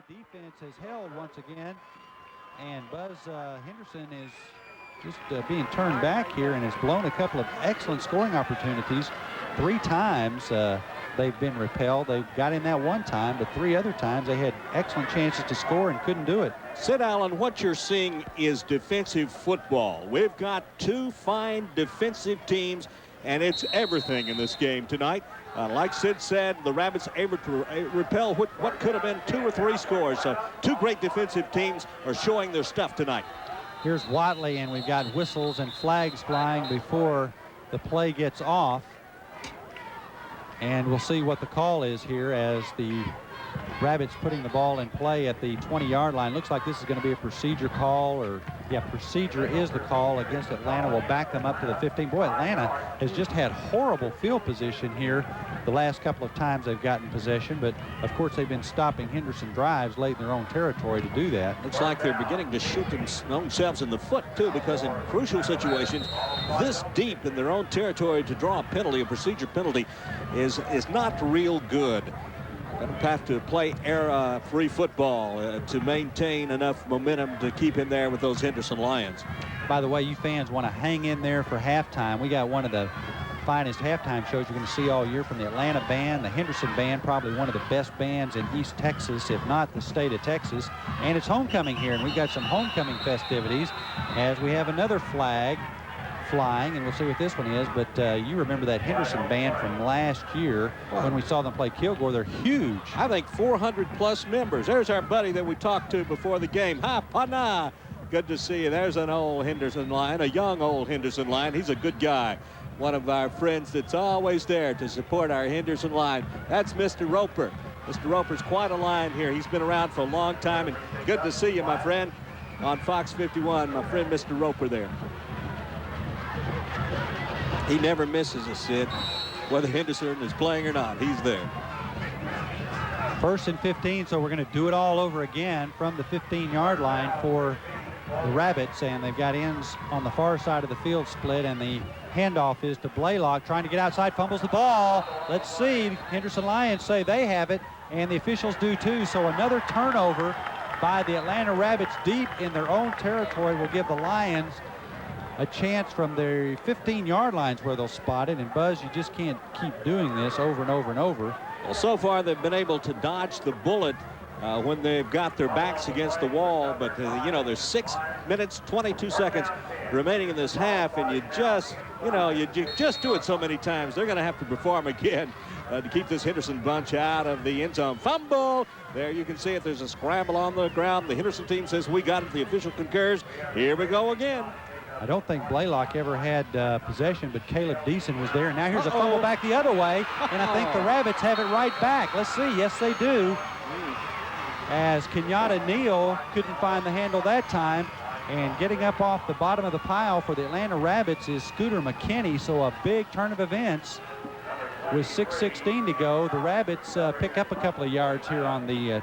defense has held once again, and Buzz Henderson is just being turned back here and has blown a couple of excellent scoring opportunities. 3 times they've been repelled. They got in that one time, but 3 other times they had excellent chances to score and couldn't do it. Sid Allen, what you're seeing is defensive football. We've got 2 fine defensive teams, and it's everything in this game tonight. Like Sid said, the Rabbits able to repel what could have been 2 or 3 scores. So 2 great defensive teams are showing their stuff tonight. Here's Watley, and we've got whistles and flags flying before the play gets off. And we'll see what the call is here as the Rabbits putting the ball in play at the 20-yard line. Looks like this is going to be a procedure call, or yeah, procedure is the call against Atlanta. Will back them up to the 15. Boy, Atlanta has just had horrible field position here the last couple of times they've gotten possession, but of course they've been stopping Henderson drives late in their own territory to do that. Looks like they're beginning to shoot themselves in the foot too, because in crucial situations this deep in their own territory to draw a penalty, a procedure penalty, is not real good. Going to have to play error-free football to maintain enough momentum to keep in there with those Henderson Lions. By the way, you fans want to hang in there for halftime. We got one of the finest halftime shows you're going to see all year from the Atlanta band, the Henderson band, probably one of the best bands in East Texas, if not the state of Texas. And it's homecoming here, and we've got some homecoming festivities as we have another flag flying, and we'll see what this one is. But you remember that Henderson band from last year when we saw them play Kilgore. They're huge. I think 400+ members. There's our buddy that we talked to before the game. Ha, Pana. Good to see you. There's an old Henderson Lion, a young old Henderson Lion. He's a good guy. One of our friends that's always there to support our Henderson Lion. That's Mr. Roper. Mr. Roper's quite a Lion here. He's been around for a long time, and good to see you, my friend, on Fox 51. My friend, Mr. Roper there. He never misses us, Sid. Whether Henderson is playing or not, he's there. 1st and 15, so we're going to do it all over again from the 15-yard line for the Rabbits, and they've got ends on the far side of the field split, and the handoff is to Blaylock, trying to get outside, fumbles the ball. Let's see, Henderson Lions say they have it, and the officials do too, so another turnover by the Atlanta Rabbits deep in their own territory will give the Lions a chance from their 15-yard lines where they'll spot it. And Buzz, you just can't keep doing this over and over and over. Well, so far they've been able to dodge the bullet when they've got their backs against the wall, but you know, there's 6 minutes 22 seconds remaining in this half, and you just do it so many times. They're going to have to perform again to keep this Henderson bunch out of the end zone. Fumble. There you can see it. There's a scramble on the ground. The Henderson team says we got it. The official concurs. Here we go again. I don't think Blaylock ever had possession, but Caleb Deason was there. Now here's a fumble back the other way, and I think the Rabbits have it right back. Let's see. Yes, they do. As Kenyatta Neal couldn't find the handle that time, and getting up off the bottom of the pile for the Atlanta Rabbits is Scooter McKinney, so a big turn of events. With 6:16 to go, the Rabbits pick up a couple of yards here on the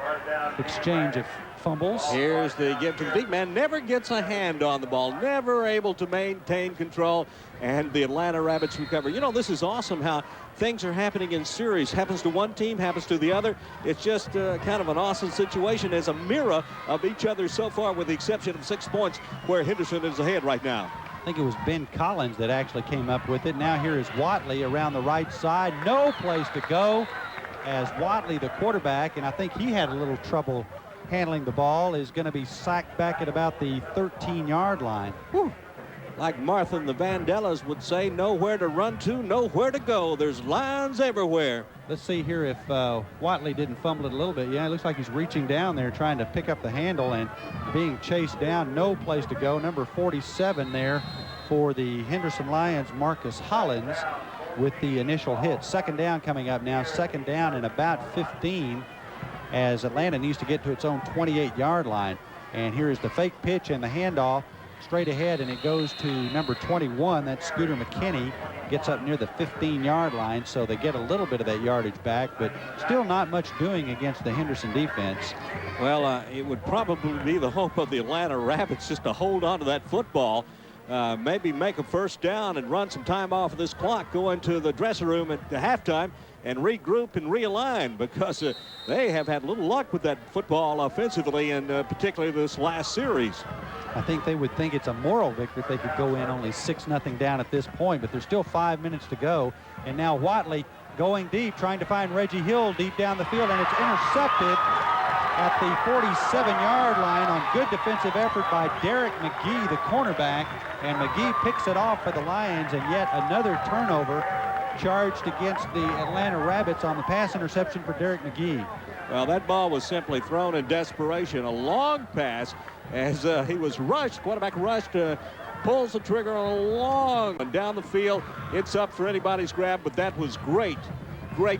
exchange of fumbles. Here's the give to the deep man. Never gets a hand on the ball. Never able to maintain control. And the Atlanta Rabbits recover. You know, this is awesome how things are happening in series. Happens to one team, happens to the other. It's just kind of an awesome situation as a mirror of each other so far, with the exception of 6 points where Henderson is ahead right now. I think it was Ben Collins that actually came up with it. Now here is Watley around the right side. No place to go as Watley, the quarterback, and I think he had a little trouble handling the ball, is going to be sacked back at about the 13-yard line. Whew. Like Martha and the Vandellas would say, nowhere to run to, nowhere to go. There's lines everywhere. Let's see here if Watley didn't fumble it a little bit. Yeah, it looks like he's reaching down there trying to pick up the handle and being chased down. No place to go. Number 47 there for the Henderson Lions, Marcus Hollins, with the initial hit. 2nd down coming up now. 2nd down and about 15 as Atlanta needs to get to its own 28-yard line. And here is the fake pitch and the handoff straight ahead, and it goes to number 21. That's Scooter McKinney. Gets up near the 15-yard line, so they get a little bit of that yardage back, but still not much doing against the Henderson defense. Well, it would probably be the hope of the Atlanta Rabbits just to hold on to that football. maybe make a first down and run some time off of this clock, go into the dressing room at the halftime and regroup and realign, because they have had little luck with that football offensively, and particularly this last series. I think they would think it's a moral victory if they could go in only 6-0 down at this point, but there's still 5 minutes to go. And now Watley going deep, trying to find Reggie Hill deep down the field, and it's intercepted at the 47-yard line on good defensive effort by Derek McGee, the cornerback, and McGee picks it off for the Lions, and yet another turnover charged against the Atlanta Rabbits on the pass interception for Derek McGee. Well, that ball was simply thrown in desperation. A long pass as he was rushed, quarterback rushed, pulls the trigger on a long and down the field. It's up for anybody's grab, but that was great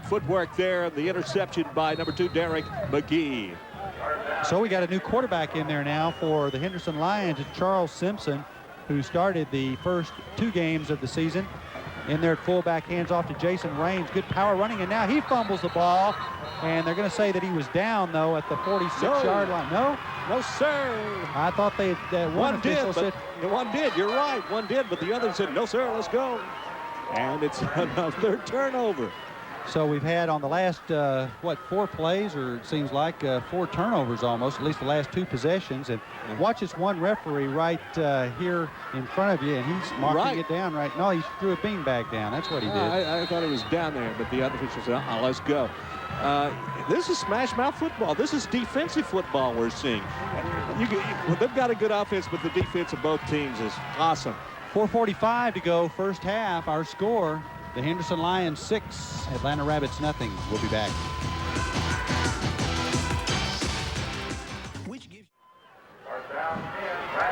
footwork there. The interception by number 2, Derek McGee. So we got a new quarterback in there now for the Henderson Lions. It's Charles Simpson, who started the first 2 games of the season. In there at fullback, hands off to Jason Raines. Good power running, and now he fumbles the ball. And they're going to say that he was down, though, at the 46-yard line. No? No, sir. I thought they one official said. One did. You're right. One did, but the other said, no, sir, let's go. And it's another turnover. So we've had on the last, 4 plays, or it seems like 4 turnovers almost, at least the last 2 possessions. And watch this one referee right here in front of you, and he's marking it down right. No, he threw a beanbag down. That's what he did. I thought it was down there, but the other official said, let's go. This is smash mouth football. This is defensive football we're seeing. They've got a good offense, but the defense of both teams is awesome. 4:45 to go, first half. Our score, the Henderson Lions 6, Atlanta Rabbits nothing. We'll be back.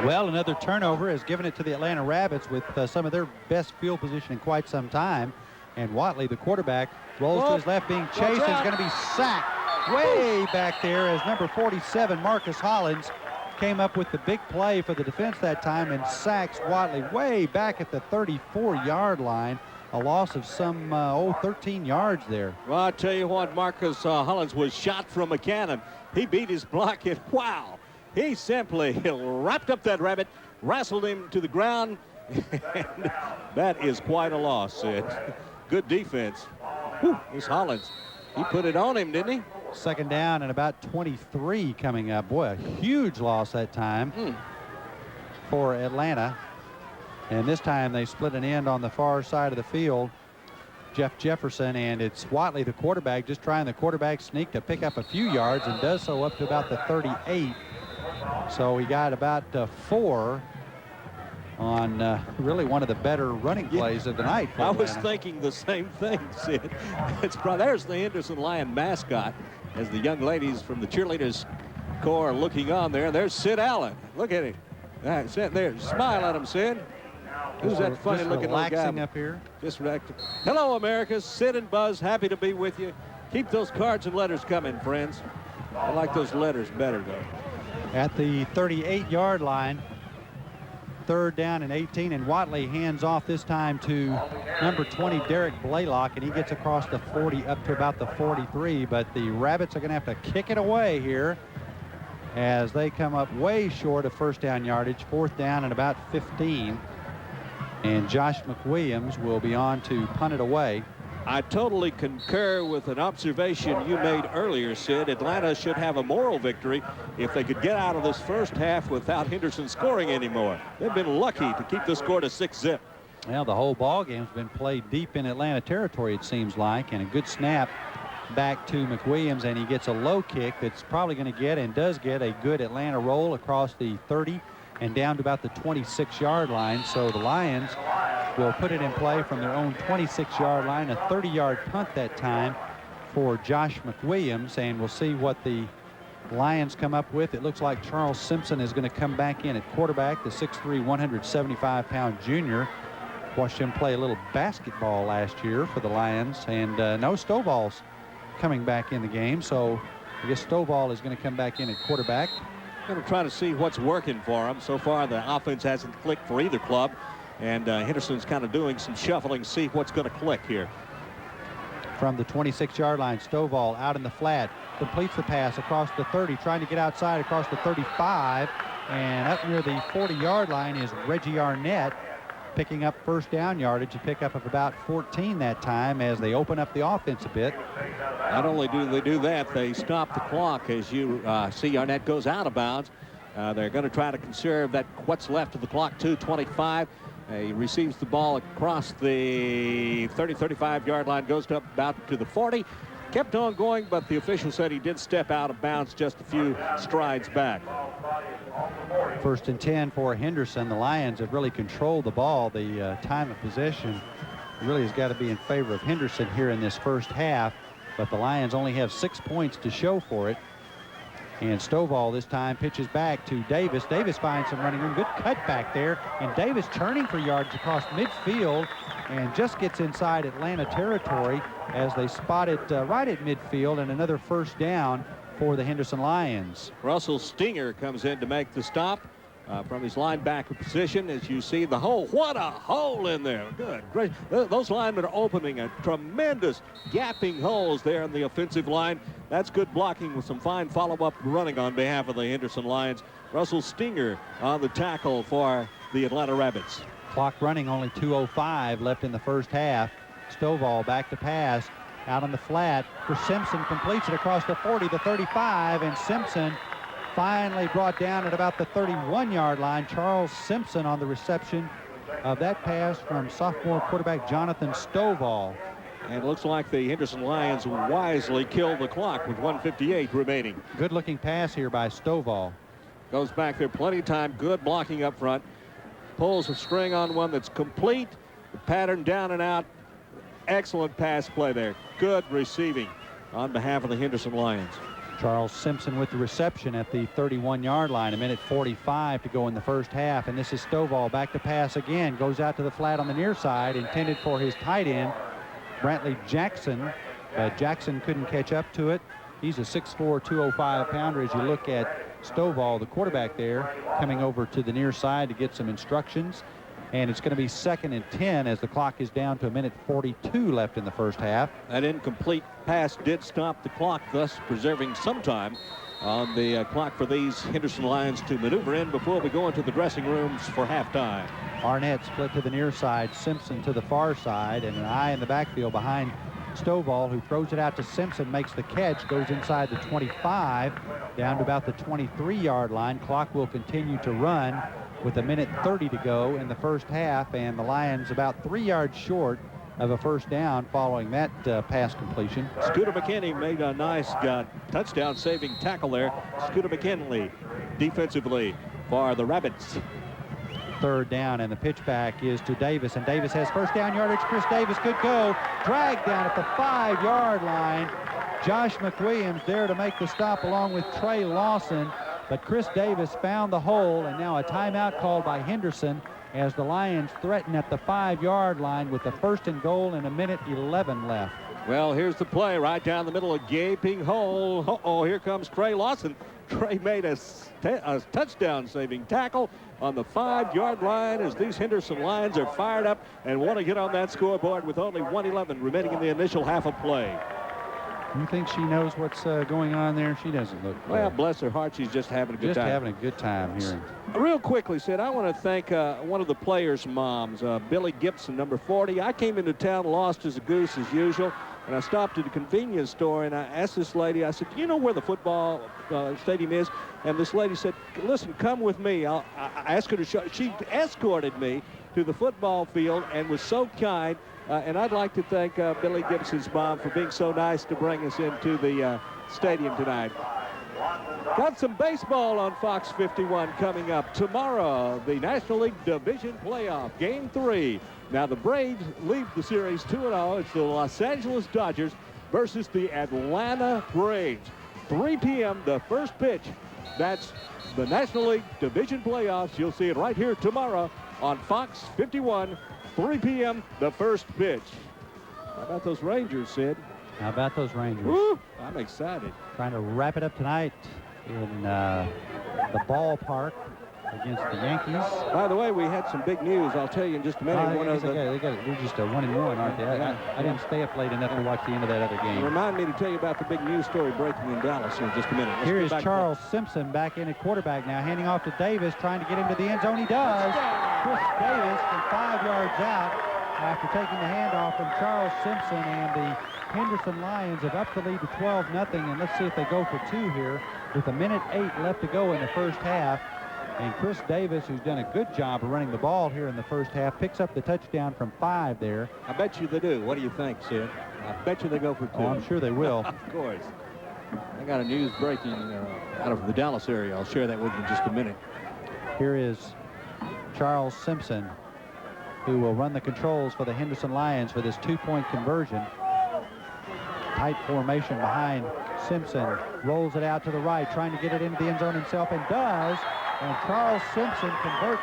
Well, another turnover has given it to the Atlanta Rabbits with some of their best field position in quite some time. And Watley, the quarterback, rolls to his left, being chased, and is going to be sacked way back there as number 47, Marcus Hollins, came up with the big play for the defense that time and sacks Watley way back at the 34-yard line. A loss of some 13 yards there. Well, I'll tell you what, Marcus Hollins was shot from a cannon. He beat his block, and wow, he simply wrapped up that rabbit, wrestled him to the ground, and that is quite a loss, Sid. Good defense. Whew, this Hollins, he put it on him, didn't he? Second down and about 23 coming up. Boy, a huge loss that time for Atlanta. And this time they split an end on the far side of the field. Jeff Jefferson, and it's Watley, the quarterback, just trying the quarterback sneak to pick up a few yards, and does so up to about the 38. So he got about 4 on really one of the better running plays of the night. I was thinking the same thing, Sid. There's the Henderson Lion mascot as the young ladies from the cheerleaders corps are looking on there. There's Sid Allen. Look at him. Sit there. Smile at him, Sid. Who's that funny-looking little guy up here? Just relaxing. Hello, America. Sid and Buzz, happy to be with you. Keep those cards and letters coming, friends. I like those letters better, though. At the 38-yard line, third down and 18, and Watley hands off this time to number 20, Derek Blaylock, and he gets across the 40 up to about the 43, but the Rabbits are going to have to kick it away here as they come up way short of first down yardage, fourth down and about 15. And Josh McWilliams will be on to punt it away. I totally concur with an observation you made earlier, Sid. Atlanta should have a moral victory if they could get out of this first half without Henderson scoring anymore. They've been lucky to keep the score to 6-zip. Well, the whole ball game's been played deep in Atlanta territory, it seems like, and a good snap back to McWilliams, and he gets a low kick that's probably going to get, and does get, a good Atlanta roll across the 30 and down to about the 26-yard line. So the Lions will put it in play from their own 26-yard line, a 30-yard punt that time for Josh McWilliams, and we'll see what the Lions come up with. It looks like Charles Simpson is going to come back in at quarterback, the 6'3", 175-pound junior. Watched him play a little basketball last year for the Lions, and no, Stovall's coming back in the game, so I guess Stovall is going to come back in at quarterback. Going to try to see what's working for them. So far, the offense hasn't clicked for either club, and Henderson's kind of doing some shuffling, see what's going to click here. From the 26-yard line, Stovall out in the flat, completes the pass across the 30, trying to get outside across the 35, And up near the 40-yard line is Reggie Arnett, picking up first down yardage, a pickup of about 14 that time as they open up the offense a bit. Not only do they do that, they stop the clock as you see Arnett goes out of bounds. They're going to try to conserve that what's left of the clock, 2:25. He receives the ball across the 30-35-yard line, goes about to the 40. Kept on going, but the official said he did step out of bounds just a few strides back. 1st and 10 for Henderson. The Lions have really controlled the ball. The time of possession really has got to be in favor of Henderson here in this first half, but the Lions only have 6 points to show for it. And Stovall this time pitches back to Davis. Davis finds some running room. Good cutback there. And Davis churning for yards across midfield and just gets inside Atlanta territory as they spot it right at midfield, and another first down for the Henderson Lions. Russell Stinger comes in to make the stop from his linebacker position. As you see the hole, what a hole in there. Good, great. Those linemen are opening a tremendous gapping holes there in the offensive line. That's good blocking with some fine follow-up running on behalf of the Henderson Lions. Russell Stinger on the tackle for the Atlanta Rabbits. Clock running, only 2:05 left in the first half. Stovall back to pass out on the flat for Simpson, completes it across the 40, the 35, and Simpson finally brought down at about the 31-yard line. Charles Simpson on the reception of that pass from sophomore quarterback Jonathan Stovall. And it looks like the Henderson Lions wisely killed the clock with 1:58 remaining. Good looking pass here by Stovall. Goes back there, plenty of time, good blocking up front. Pulls a string on one that's complete. The pattern down and out. Excellent pass play there. Good receiving on behalf of the Henderson Lions. Charles Simpson with the reception at the 31-yard line. 1:45 to go in the first half. And this is Stovall back to pass again. Goes out to the flat on the near side, intended for his tight end, Brantley Jackson. But Jackson couldn't catch up to it. He's a 6'4", 205-pounder. As you look at Stovall, the quarterback there, coming over to the near side to get some instructions. And it's going to be 2nd and 10 as the clock is down to 1:42 left in the first half. That incomplete pass did stop the clock, thus preserving some time on the clock for these Henderson Lions to maneuver in before we go into the dressing rooms for halftime. Arnett split to the near side, Simpson to the far side, and an eye in the backfield behind Stovall, who throws it out to Simpson, makes the catch, goes inside the 25, down to about the 23-yard line. Clock will continue to run with 1:30 to go in the first half, and the Lions about 3 yards short of a first down following that pass completion. Scooter McKinney made a nice touchdown-saving tackle there. Scooter McKinley defensively for the Rabbits. 3rd down, and the pitch back is to Davis, and Davis has first down yardage. Chris Davis could go. Dragged down at the 5-yard line. Josh McWilliams there to make the stop along with Trey Lawson. But Chris Davis found the hole, and now a timeout called by Henderson as the Lions threaten at the 5-yard line with the 1st and goal and 1:11 left. Well, here's the play right down the middle, a gaping hole. Uh-oh, here comes Trey Lawson. Trey made a touchdown-saving tackle on the 5-yard line as these Henderson Lions are fired up and want to get on that scoreboard with only 1:11 remaining in the initial half of play. You think she knows what's going on there? She doesn't look good. Well, bless her heart, she's just having a good time. Just having a good time here. Real quickly, Sid, I want to thank one of the players' moms, Billy Gibson, number 40. I came into town lost as a goose as usual, and I stopped at a convenience store, and I asked this lady, I said, do you know where the football stadium is? And this lady said, listen, come with me. I asked her to show. She escorted me to the football field and was so kind. And I'd like to thank Billy Gibson's mom for being so nice to bring us into the stadium tonight. Got some baseball on Fox 51 coming up tomorrow. The National League Division Playoff, Game 3. Now the Braves lead the series 2-0. It's the Los Angeles Dodgers versus the Atlanta Braves. 3 p.m. the first pitch. That's the National League Division Playoffs. You'll see it right here tomorrow on Fox 51. 3 p.m. the first pitch. How about those Rangers, Sid? How about those Rangers? Woo, I'm excited. Trying to wrap it up tonight in the ballpark against the Yankees. By the way, we had some big news. I'll tell you in just a minute. They're just a 1-1, aren't they? I didn't stay up late enough to watch the end of that other game. Remind me to tell you about the big news story breaking in Dallas in just a minute. Here is Charles Simpson back in at quarterback now, handing off to Davis, trying to get him to the end zone. He does. Chris Davis from 5 yards out after taking the handoff from Charles Simpson, and the Henderson Lions have upped the lead to 12-0, and let's see if they go for 2 here with 1:08 left to go in the first half. And Chris Davis, who's done a good job of running the ball here in the first half, picks up the touchdown from 5 there. I bet you they do. What do you think, Sid? I bet you they go for 2. Oh, I'm sure they will. Of course. I got a news breaking out of the Dallas area. I'll share that with you in just a minute. Here is Charles Simpson, who will run the controls for the Henderson Lions for this 2-point conversion. Tight formation behind Simpson. Rolls it out to the right, trying to get it into the end zone himself, and does. And Charles Simpson converts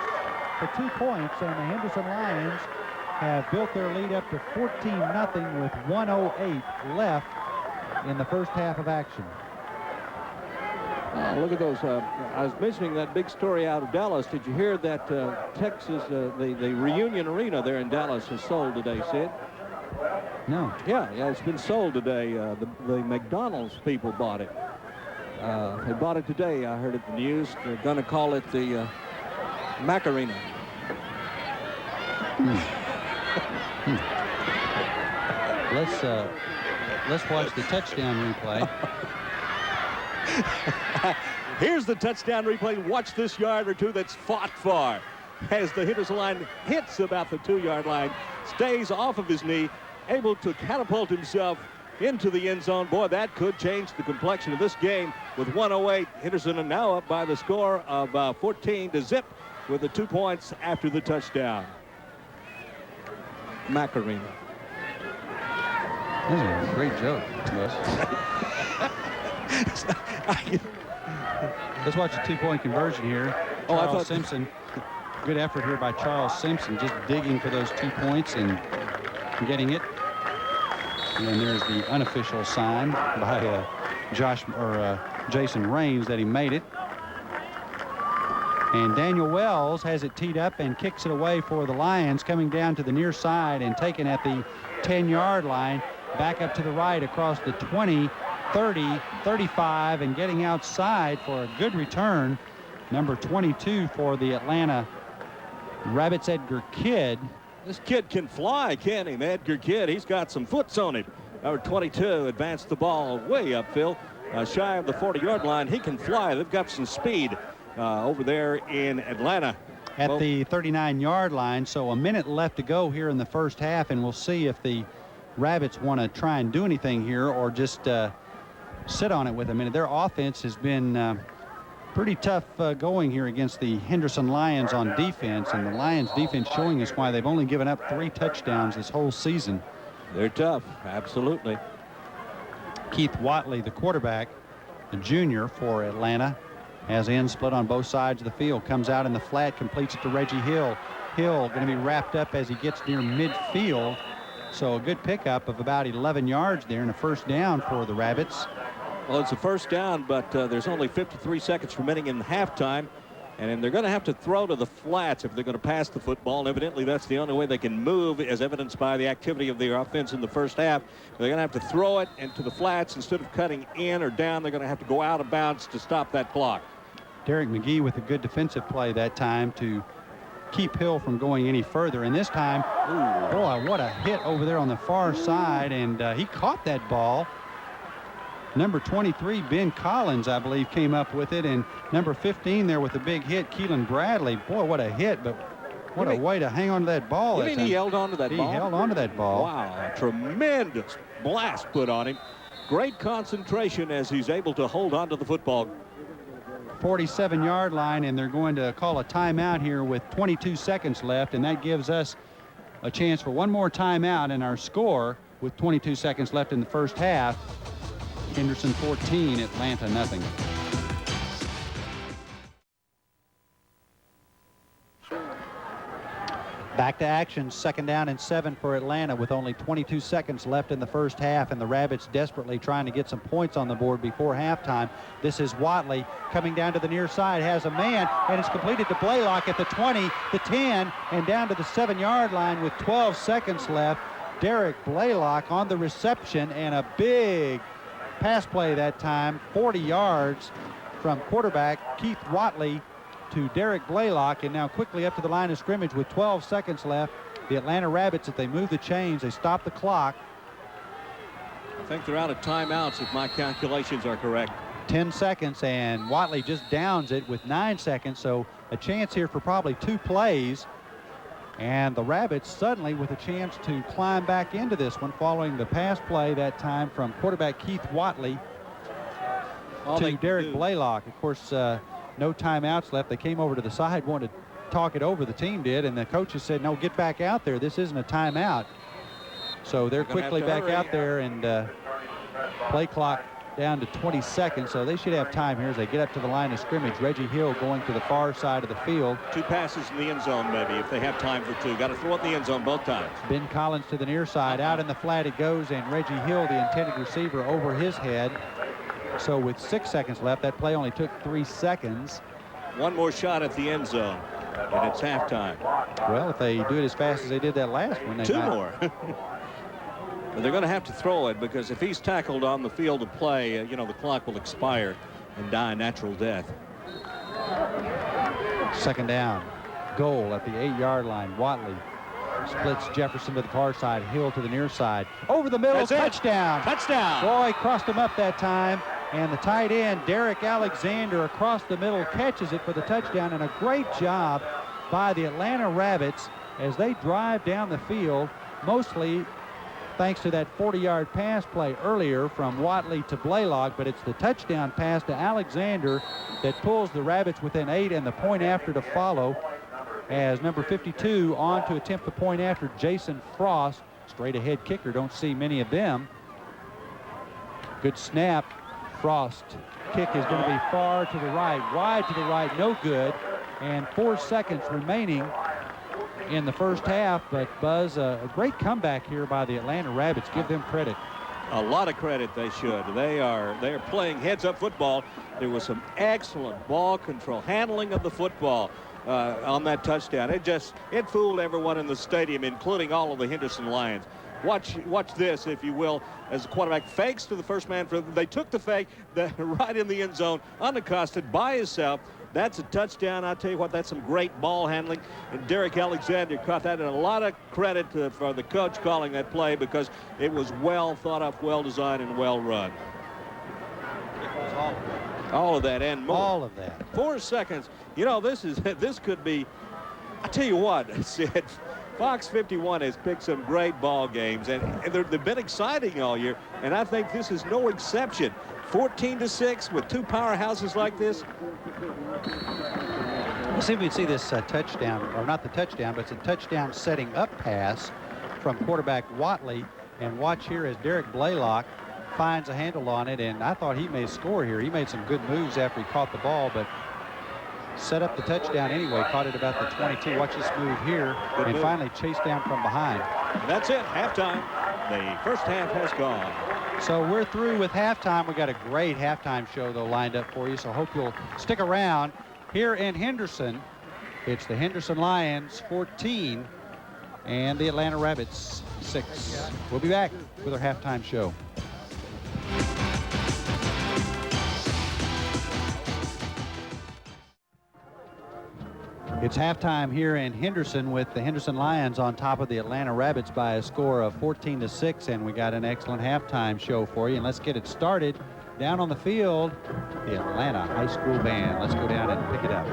for 2 points, and the Henderson Lions have built their lead up to 14-0 with 1:08 left in the first half of action. Look at those. I was mentioning that big story out of Dallas. Did you hear that Texas, the Reunion Arena there in Dallas is sold today, Sid? No. Yeah, it's been sold today. The McDonald's people bought it. They bought it today. I heard it in the news. They're going to call it the Macarena. Let's watch the touchdown replay. Here's the touchdown replay. Watch this yard or two that's fought far as the Henderson line hits about the 2-yard line, stays off of his knee, able to catapult himself into the end zone. Boy, that could change the complexion of this game. With 1:08, Henderson are now up by the score of 14-0 with the 2 points after the touchdown. Macarena. That was a great joke, Let's watch a 2-point conversion here. Charles Simpson. Good effort here by Charles Simpson, just digging for those 2 points and getting it. And there's the unofficial sign by Jason Raines that he made it. And Daniel Wells has it teed up and kicks it away for the Lions, coming down to the near side and taken at the 10-yard line, back up to the right across the 20, 30, 35, and getting outside for a good return. Number 22 for the Atlanta Rabbits, Edgar Kidd. This kid can fly, can't he, Edgar Kidd? He's got some foots on him. Number 22 advanced the ball way upfield, shy of the 40-yard line. He can fly. They've got some speed over there in Atlanta. At the 39-yard line, so a minute left to go here in the first half, and we'll see if the Rabbits want to try and do anything here or just sit on it with a minute. Their offense has been pretty tough going here against the Henderson Lions on defense, and the Lions defense showing us why they've only given up 3 touchdowns this whole season. They're tough, absolutely. Keith Watley, the quarterback, the junior for Atlanta, has ends split on both sides of the field, comes out in the flat, completes it to Reggie Hill. Hill going to be wrapped up as he gets near midfield, so a good pickup of about 11 yards there and a first down for the Rabbits. Well, it's a first down, but there's only 53 seconds remaining in halftime, and they're going to have to throw to the flats if they're going to pass the football. And evidently, that's the only way they can move, as evidenced by the activity of their offense in the first half. They're going to have to throw it into the flats instead of cutting in or down. They're going to have to go out of bounds to stop that clock. Derek McGee with a good defensive play that time to keep Hill from going any further. And this time, boy, what a hit over there on the far side, and he caught that ball. Number 23, Ben Collins, I believe, came up with it, and number 15 there with a big hit, Keelan Bradley. Boy, what a hit, but what a way to hang on to that ball. You mean he held on to that ball? He held on to that ball. Wow, a tremendous blast put on him. Great concentration as he's able to hold on to the football. 47-yard line, and they're going to call a timeout here with 22 seconds left, and that gives us a chance for one more timeout, and our score with 22 seconds left in the first half. Henderson 14, Atlanta nothing. Back to action, 2nd down and 7 for Atlanta with only 22 seconds left in the first half, and the Rabbits desperately trying to get some points on the board before halftime. This is Watley coming down to the near side, has a man, and it's completed to Blaylock at the 20, the 10, and down to the 7-yard line with 12 seconds left. Derek Blaylock on the reception, and a big pass play that time, 40 yards from quarterback Keith Watley to Derek Blaylock, and now quickly up to the line of scrimmage with 12 seconds left. The Atlanta Rabbits, if they move the chains, they stop the clock. I think they're out of timeouts if my calculations are correct. 10 seconds, and Watley just downs it with 9 seconds, so a chance here for probably 2 plays. And the Rabbits suddenly with a chance to climb back into this one following the pass play that time from quarterback Keith Watley to Derek Blaylock. Of course, no timeouts left. They came over to the side, wanted to talk it over, the team did, and the coaches said, no, get back out there. This isn't a timeout. So they're quickly back out there, and play clock down to 20 seconds, so they should have time here as they get up to the line of scrimmage. Reggie Hill going to the far side of the field. 2 passes in the end zone, maybe, if they have time for 2. Got to throw it in the end zone both times. Ben Collins to the near side. Out in the flat it goes, and Reggie Hill, the intended receiver, over his head. So with 6 seconds left, that play only took 3 seconds. One more shot at the end zone, and it's halftime. Well, if they do it as fast as they did that last one, they 2 might. more. But they're going to have to throw it, because if he's tackled on the field of play, the clock will expire and die a natural death. 2nd down. Goal at the 8-yard line. Watley splits Jefferson to the far side. Hill to the near side. Over the middle. Touchdown. Touchdown. Boy, crossed him up that time. And the tight end, Derek Alexander, across the middle, catches it for the touchdown. And a great job by the Atlanta Rabbits as they drive down the field, mostly thanks to that 40-yard pass play earlier from Watley to Blaylock, but it's the touchdown pass to Alexander that pulls the Rabbits within 8, and the point after to follow as number 52 on to attempt the point after, Jason Frost. Straight ahead kicker, don't see many of them. Good snap. Frost kick is going to be far to the right, wide to the right, no good, and 4 seconds remaining in the first half. But Buzz, a great comeback here by the Atlanta Rabbits. Give them credit. A lot of credit they should. They are playing heads-up football. There was some excellent ball control, handling of the football on that touchdown. It fooled everyone in the stadium, including all of the Henderson Lions. Watch this, if you will, as the quarterback fakes to the first man. They took the fake right in the end zone, unaccosted by himself. That's a touchdown. I tell you what, that's some great ball handling. And Derek Alexander caught that, and a lot of credit for the coach calling that play, because it was well thought up, well designed, and well run. It was all of that and more. All of that. 4 seconds. This could be. I tell you what, Sid. Fox 51 has picked some great ball games, and they've been exciting all year, and I think this is no exception. 14-6 with 2 powerhouses like this. Let's see if we can see this touchdown, or not the touchdown, but it's a touchdown setting up pass from quarterback Watley. And watch here as Derek Blaylock finds a handle on it, and I thought he may score here. He made some good moves after he caught the ball, but set up the touchdown anyway. Caught it about the 22. Watch this move here, and finally chased down from behind. And that's it. Halftime. The first half has gone. So we're through with halftime. We got a great halftime show, though, lined up for you, so hope you'll stick around. Here in Henderson, it's the Henderson Lions 14 and the Atlanta Rabbits 6. We'll be back with our halftime show. It's halftime here in Henderson with the Henderson Lions on top of the Atlanta Rabbits by a score of 14-6, and we got an excellent halftime show for you. And let's get it started. Down on the field, the Atlanta High School Band. Let's go down and pick it up.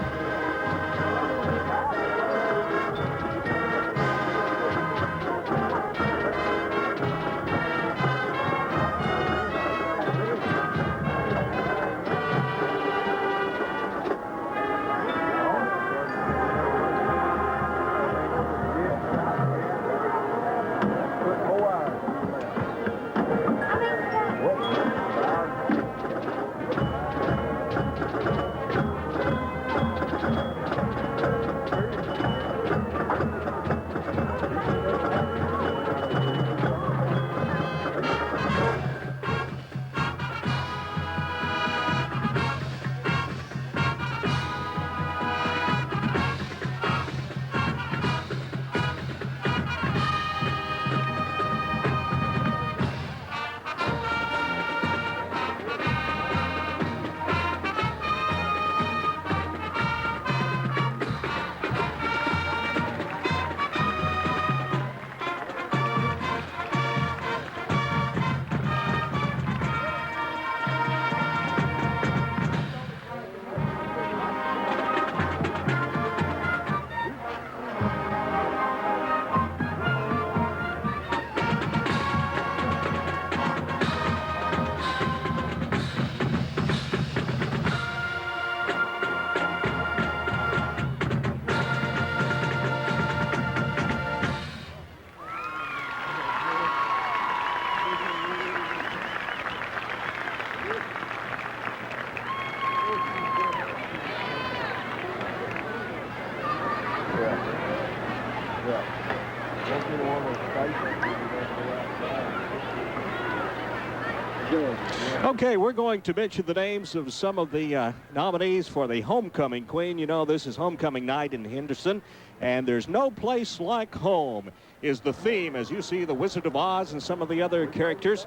Okay, we're going to mention the names of some of the nominees for the Homecoming Queen. You know, this is homecoming night in Henderson, and there's no place like home is the theme. As you see the Wizard of Oz and some of the other characters,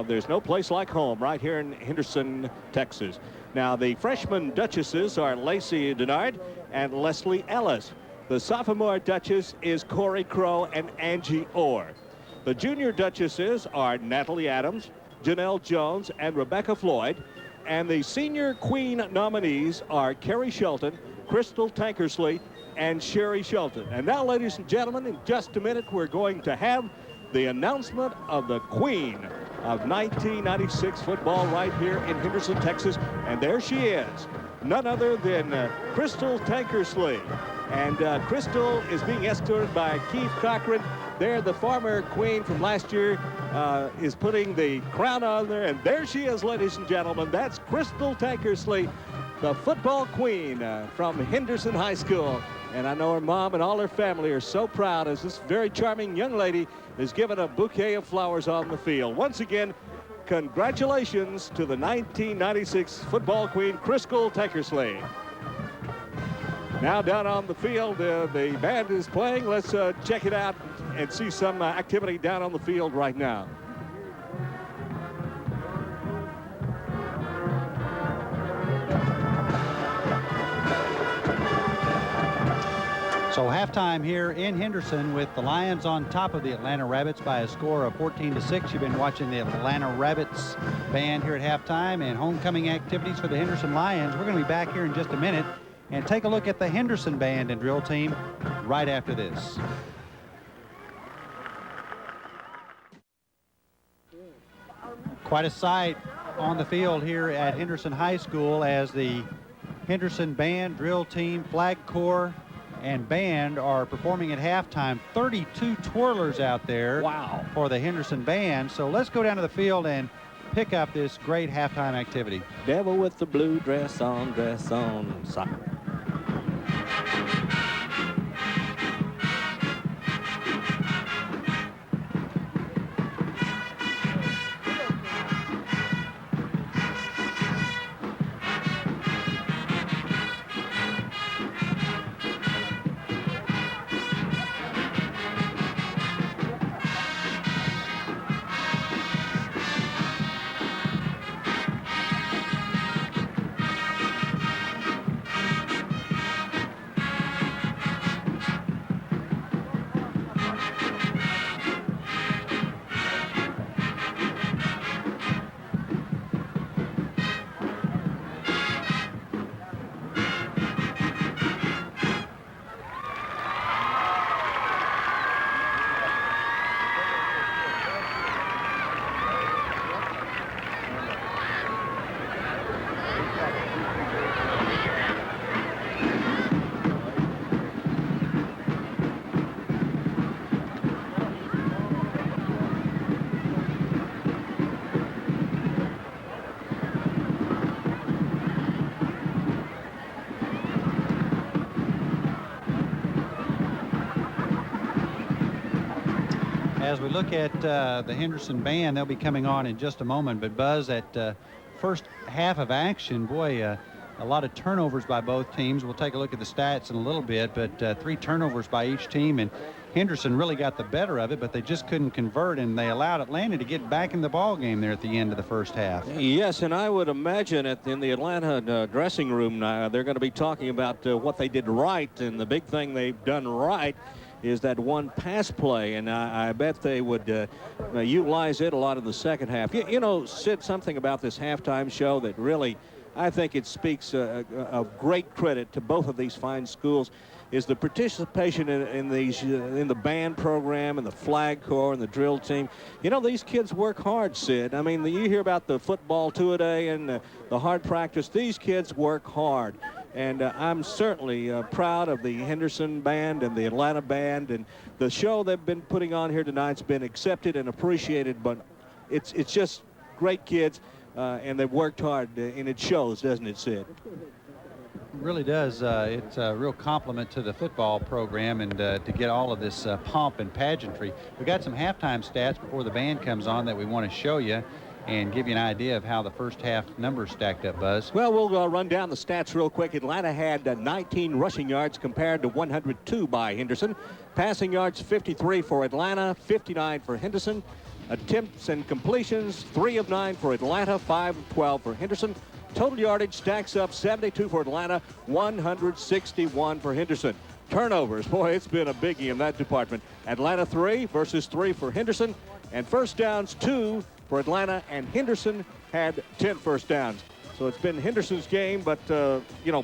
there's no place like home right here in Henderson, Texas. Now, the freshman duchesses are Lacey Denard and Leslie Ellis. The sophomore duchess is Corey Crow and Angie Orr. The junior duchesses are Natalie Adams, Janelle Jones, and Rebecca Floyd. And the senior queen nominees are Carrie Shelton, Crystal Tankersley, and Sherry Shelton. And now, ladies and gentlemen, in just a minute, we're going to have the announcement of the queen of 1996 football right here in Henderson, Texas. And there she is, none other than Crystal Tankersley. And Crystal is being escorted by Keith Cochran. There, the former queen from last year is putting the crown on there. And there she is, ladies and gentlemen. That's Crystal Tankersley, the football queen from Henderson High School. And I know her mom and all her family are so proud as this very charming young lady is given a bouquet of flowers on the field. Once again, congratulations to the 1996 football queen, Crystal Tankersley. Now down on the field, the band is playing. Let's check it out and see some activity down on the field right now. So halftime here in Henderson with the Lions on top of the Atlanta Rabbits by a score of 14-6. You've been watching the Atlanta Rabbits band here at halftime and homecoming activities for the Henderson Lions. We're going to be back here in just a minute and take a look at the Henderson band and drill team right after this. Quite a sight on the field here at Henderson High School as the Henderson band, drill team, flag corps, and band are performing at halftime. 32 twirlers out there. Wow. For the Henderson band. So let's go down to the field and pick up this great halftime activity. Devil with the blue dress on, soccer. As we look at the Henderson band, they'll be coming on in just a moment. But Buzz, at first half of action, boy, a lot of turnovers by both teams. We'll take a look at the stats in a little bit, but 3 turnovers by each team. And Henderson really got the better of it, but they just couldn't convert, and they allowed Atlanta to get back in the ball game there at the end of the first half. Yes, and I would imagine in the Atlanta dressing room now, they're going to be talking about what they did right, and the big thing they've done right is that one pass play, and I bet they would utilize it a lot in the second half. You know, Sid, something about this halftime show that really, I think it speaks of great credit to both of these fine schools, is the participation in the band program and the flag corps and the drill team. You know, these kids work hard, Sid. I mean, you hear about the football two-a-day and the hard practice. These kids work hard. And I'm certainly proud of the Henderson band and the Atlanta band, and the show they've been putting on here tonight's been accepted and appreciated. But it's just great kids, and they've worked hard, and it shows, doesn't it, Sid? It really does. It's a real compliment to the football program, and to get all of this pomp and pageantry. We got some halftime stats before the band comes on that we want to show you. and give you an idea of how the first half numbers stacked up, Buzz. Well, we'll run down the stats real quick. Atlanta had 19 rushing yards compared to 102 by Henderson. Passing yards 53 for Atlanta, 59 for Henderson. Attempts and completions 3 of 9 for Atlanta, 5 of 12 for Henderson. Total yardage stacks up 72 for Atlanta, 161 for Henderson. Turnovers, boy, it's been a biggie in that department. Atlanta 3 versus 3 for Henderson. And first downs 2 for Atlanta, and Henderson had 10 first downs. So it's been Henderson's game, but,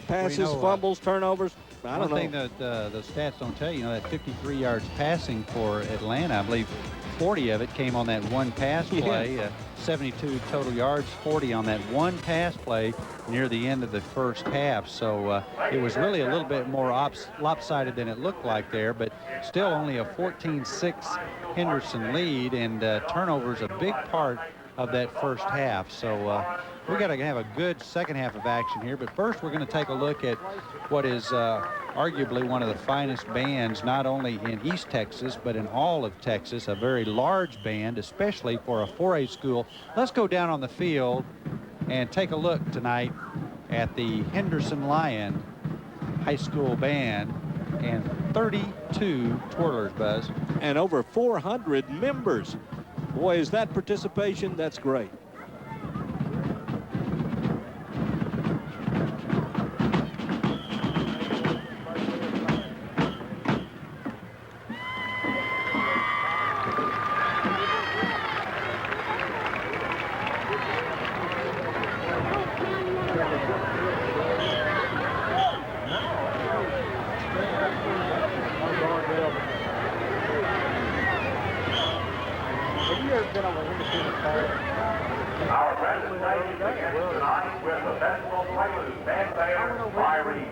passes, fumbles, turnovers, I don't know. One thing that the stats don't tell you, that 53 yards passing for Atlanta, I believe 40 of it came on that one pass play, 72 total yards, 40 on that one pass play near the end of the first half. So it was really a little bit more lopsided than it looked like there, but still only a 14-6 Henderson lead, and turnovers a big part of that first half. So we got to have a good second half of action here. But first, we're going to take a look at what is arguably one of the finest bands, not only in East Texas, but in all of Texas, a very large band, especially for a 4A school. Let's go down on the field and take a look tonight at the Henderson Lion High School Band and 32 twirlers, Buzz. And over 400 members. Boy, is that participation, that's great. Our presentation begins tonight with the Festival Prelude Fanfare by Reed.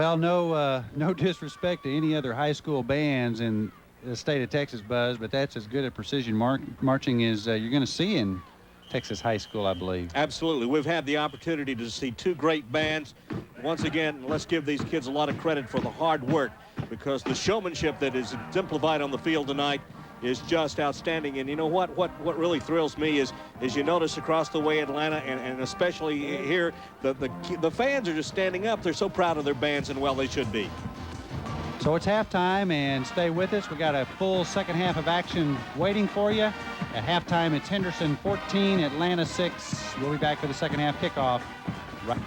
Well, no disrespect to any other high school bands in the state of Texas, Buzz, but that's as good a precision marching as you're going to see in Texas high school, I believe. Absolutely. We've had the opportunity to see two great bands. Once again, let's give these kids a lot of credit for the hard work, because the showmanship that is exemplified on the field tonight is just outstanding. And you know what really thrills me is you notice across the way Atlanta, and especially here, the fans are just standing up. They're so proud of their bands, and well, they should be. So it's halftime, and stay with us. We got a full second half of action waiting for you. At halftime, it's Henderson 14, Atlanta 6. We'll be back for the second half kickoff. Right.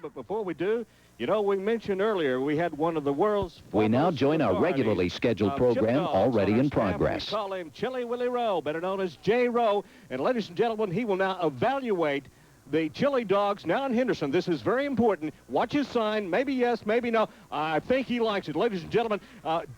But before we do, you know, we mentioned earlier we had one of the world's... We now join our regularly scheduled program already in progress. We call him Chili Willie Rowe, better known as J. Rowe. And ladies and gentlemen, he will now evaluate the chili dogs now in Henderson. This is very important. Watch his sign. Maybe yes, maybe no. I think he likes it. Ladies and gentlemen,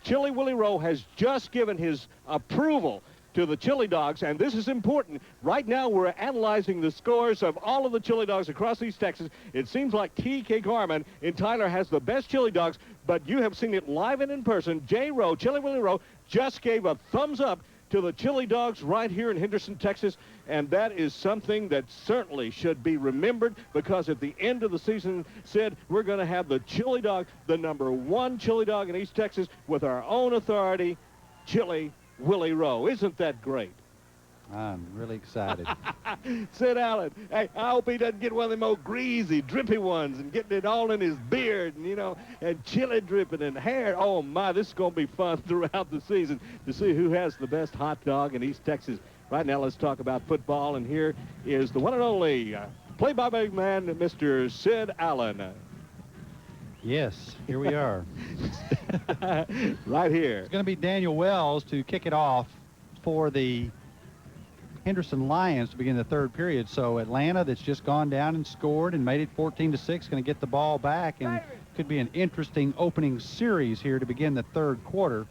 Chili Willie Rowe has just given his approval to the chili dogs, and this is important. Right now, we're analyzing the scores of all of the chili dogs across East Texas. It seems like T.K. Carman in Tyler has the best chili dogs, but you have seen it live and in person. J. Rowe, Chili Willie Rowe, just gave a thumbs up to the chili dogs right here in Henderson, Texas, and that is something that certainly should be remembered, because at the end of the season said we're going to have the chili dog, the #1 chili dog in East Texas, with our own authority, Chili Willie Rowe. Isn't that great? I'm really excited. Sid Allen, hey, I hope he doesn't get one of them old greasy, drippy ones and getting it all in his beard, and, you know, and chili dripping and hair. Oh, my, this is going to be fun throughout the season to see who has the best hot dog in East Texas. Right now, let's talk about football, and here is the one and only play-by-play man, Mr. Sid Allen. Yes, here we are. Right here. It's going to be Daniel Wells to kick it off for the Henderson Lions to begin the third period. So Atlanta, that's just gone down and scored and made it 14-6, going to get the ball back, and could be an interesting opening series here to begin the third quarter,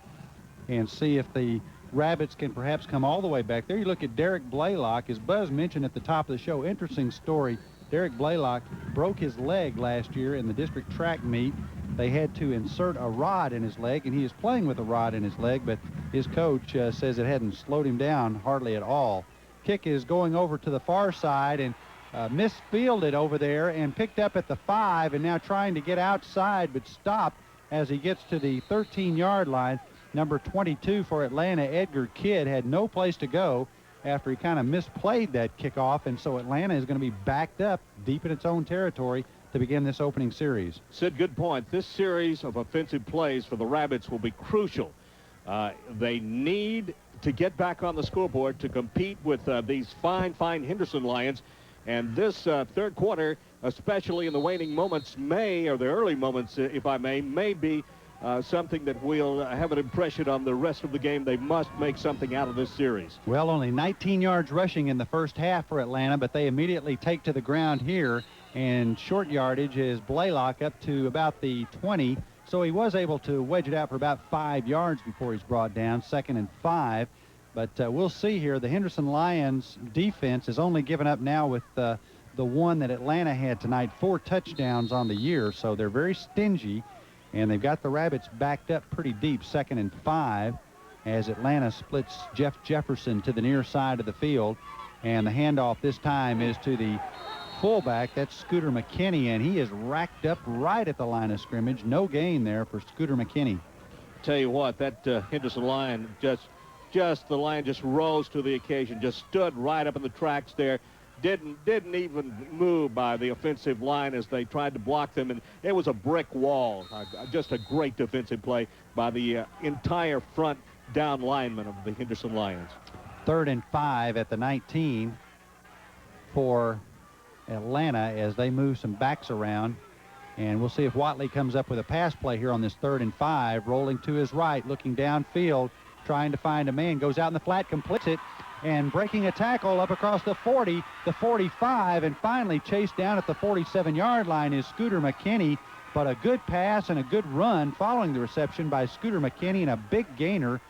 and see if the Rabbits can perhaps come all the way back there. You look at Derek Blaylock, as Buzz mentioned at the top of the show. Interesting story. Derek Blaylock broke his leg last year in the district track meet. They had to insert a rod in his leg, and he is playing with a rod in his leg, but his coach says it hadn't slowed him down hardly at all. Kick is going over to the far side, and misfielded over there and picked up at the 5, and now trying to get outside, but stopped as he gets to the 13-yard line. Number 22 for Atlanta, Edgar Kidd, had no place to go after he kind of misplayed that kickoff, and so Atlanta is going to be backed up deep in its own territory to begin this opening series. Sid, good point. This series of offensive plays for the Rabbits will be crucial. They need to get back on the scoreboard to compete with these fine Henderson Lions. And this third quarter, especially in the waning moments, the early moments, if I may be something that will have an impression on the rest of the game. They must make something out of this series. Well, only 19 yards rushing in the first half for Atlanta, but they immediately take to the ground here, and short yardage is Blaylock up to about the 20. So he was able to wedge it out for about 5 yards before he's brought down, 2nd and 5. But we'll see here. The Henderson Lions defense is only given up now with the one that Atlanta had tonight, 4 touchdowns on the year. So they're very stingy, and they've got the Rabbits backed up pretty deep, 2nd and 5, as Atlanta splits Jeff Jefferson to the near side of the field. And the handoff this time is to the fullback. That's Scooter McKinney, and he is racked up right at the line of scrimmage. No gain there for Scooter McKinney. Tell you what, that Henderson Lion the line just rose to the occasion, just stood right up in the tracks there. Didn't even move by the offensive line as they tried to block them, and it was a brick wall. Just a great defensive play by the entire front down lineman of the Henderson Lions. 3rd and 5 at the 19 for Atlanta as they move some backs around, and we'll see if Watley comes up with a pass play here on this 3rd and 5. Rolling to his right, looking downfield, trying to find a man, goes out in the flat, completes it, and breaking a tackle up across the 40, the 45, and finally chased down at the 47-yard line is Scooter McKinney. But a good pass and a good run following the reception by Scooter McKinney, and a big gainer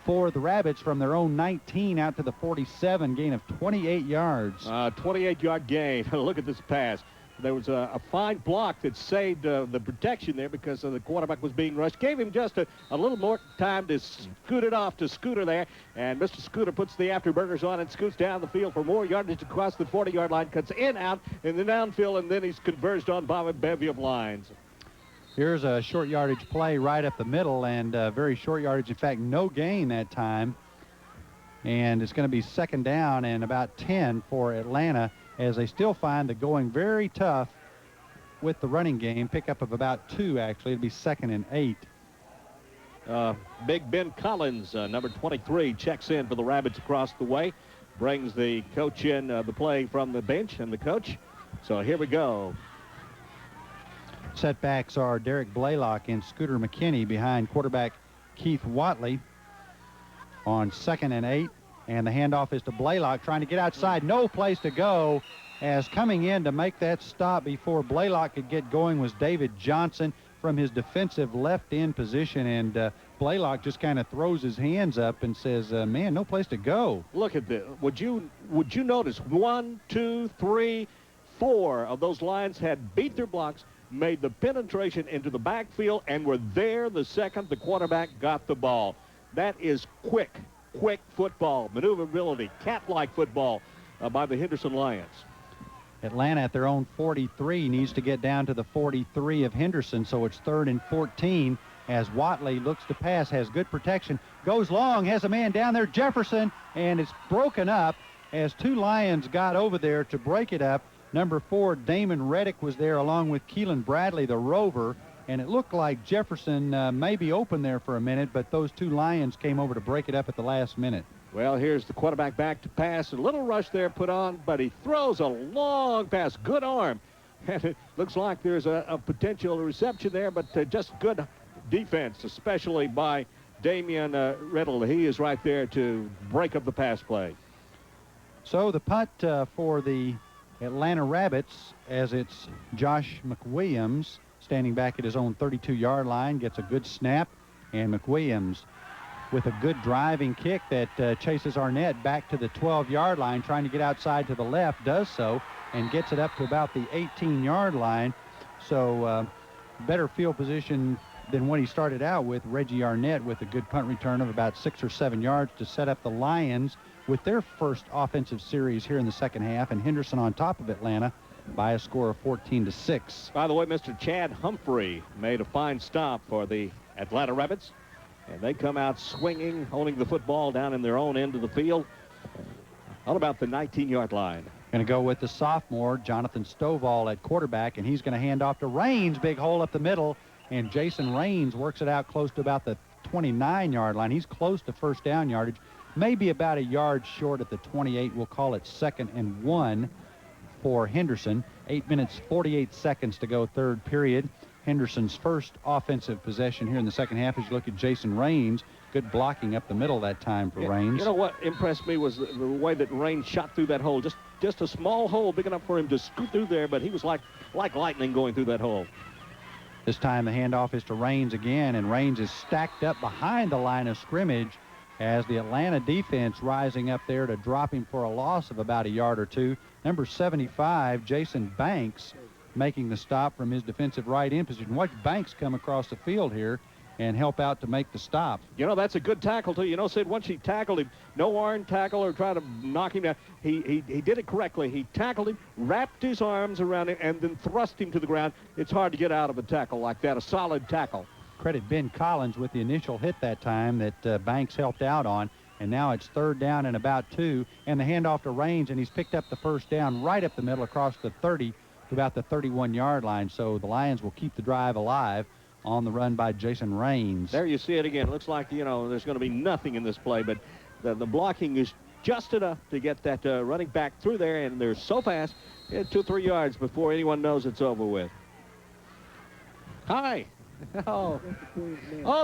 for the Rabbits from their own 19 out to the 47, gain of 28 yards. 28-yard gain. Look at this pass. There was a fine block that saved the protection there because the quarterback was being rushed. Gave him just a little more time to scoot it off to Scooter there. And Mr. Scooter puts the afterburners on and scoots down the field for more yardage across the 40-yard line. Cuts in, out, in the downfield, and then he's converged on by a bevy of lines. Here's a short yardage play right up the middle, and very short yardage. In fact, no gain that time. And it's going to be second down and about 10 for Atlanta, as they still find that going very tough with the running game. Pickup of about 2, actually. It'll be 2nd and 8. Big Ben Collins, number 23, checks in for the Rabbits across the way. Brings the coach in the play from the bench and the coach. So here we go. Setbacks are Derek Blaylock and Scooter McKinney behind quarterback Keith Watley on 2nd and 8. And the handoff is to Blaylock, trying to get outside. No place to go, as coming in to make that stop before Blaylock could get going was David Johnson from his defensive left end position. And Blaylock just kind of throws his hands up and says, man, no place to go. Look at this. Would you notice 1, 2, 3, 4 of those lines had beat their blocks, made the penetration into the backfield, and were there the second the quarterback got the ball. That is quick football, maneuverability, cat-like football by the Henderson Lions. Atlanta at their own 43 needs to get down to the 43 of Henderson, so it's 3rd and 14 as Watley looks to pass, has good protection, goes long, has a man down there, Jefferson, and it's broken up as 2 Lions got over there to break it up. Number 4, Damon Reddick, was there along with Keelan Bradley, the rover, and it looked like Jefferson may be open there for a minute, but those 2 Lions came over to break it up at the last minute. Well, here's the quarterback back to pass. A little rush there put on, but he throws a long pass. Good arm. And it looks like there's a potential reception there, but just good defense, especially by Damian Riddle. He is right there to break up the pass play. So the punt for the Atlanta Rabbits, as it's Josh McWilliams standing back at his own 32-yard line, gets a good snap, and McWilliams with a good driving kick that chases Arnett back to the 12-yard line, trying to get outside to the left, does so, and gets it up to about the 18-yard line. So better field position than what he started out with. Reggie Arnett with a good punt return of about 6 or 7 yards to set up the Lions with their first offensive series here in the second half, and Henderson on top of Atlanta by a score of 14-6. By the way, Mr. Chad Humphrey made a fine stop for the Atlanta Rabbits, and they come out swinging, holding the football down in their own end of the field on about the 19-yard line. Going to go with the sophomore, Jonathan Stovall, at quarterback, and he's going to hand off to Raines. Big hole up the middle, and Jason Raines works it out close to about the 29-yard line. He's close to first down yardage, maybe about a yard short at the 28. We'll call it 2nd and 1 for Henderson. 8 minutes, 48 seconds to go, third period. Henderson's first offensive possession here in the second half. As you look at Jason Raines, good blocking up the middle that time for Raines. You know what impressed me was the way that Raines shot through that hole. Just a small hole big enough for him to scoot through there, but he was like lightning going through that hole. This time the handoff is to Raines again, and Raines is stacked up behind the line of scrimmage as the Atlanta defense rising up there to drop him for a loss of about a yard or 2. Number 75, Jason Banks, making the stop from his defensive right end position. Watch Banks come across the field here and help out to make the stop. You know, that's a good tackle, too. You know, Sid, once he tackled him, no arm tackle or try to knock him down. He did it correctly. He tackled him, wrapped his arms around him, and then thrust him to the ground. It's hard to get out of a tackle like that, a solid tackle. Credit Ben Collins with the initial hit that time that Banks helped out on. And now it's 3rd down and about 2, and the handoff to Raines, and he's picked up the first down right up the middle across the 30 to about the 31-yard line. So the Lions will keep the drive alive on the run by Jason Raines. There you see it again. It looks like, you know, there's going to be nothing in this play, but the blocking is just enough to get that running back through there, and they're so fast, 2 or 3 yards before anyone knows it's over with. Hi. Oh,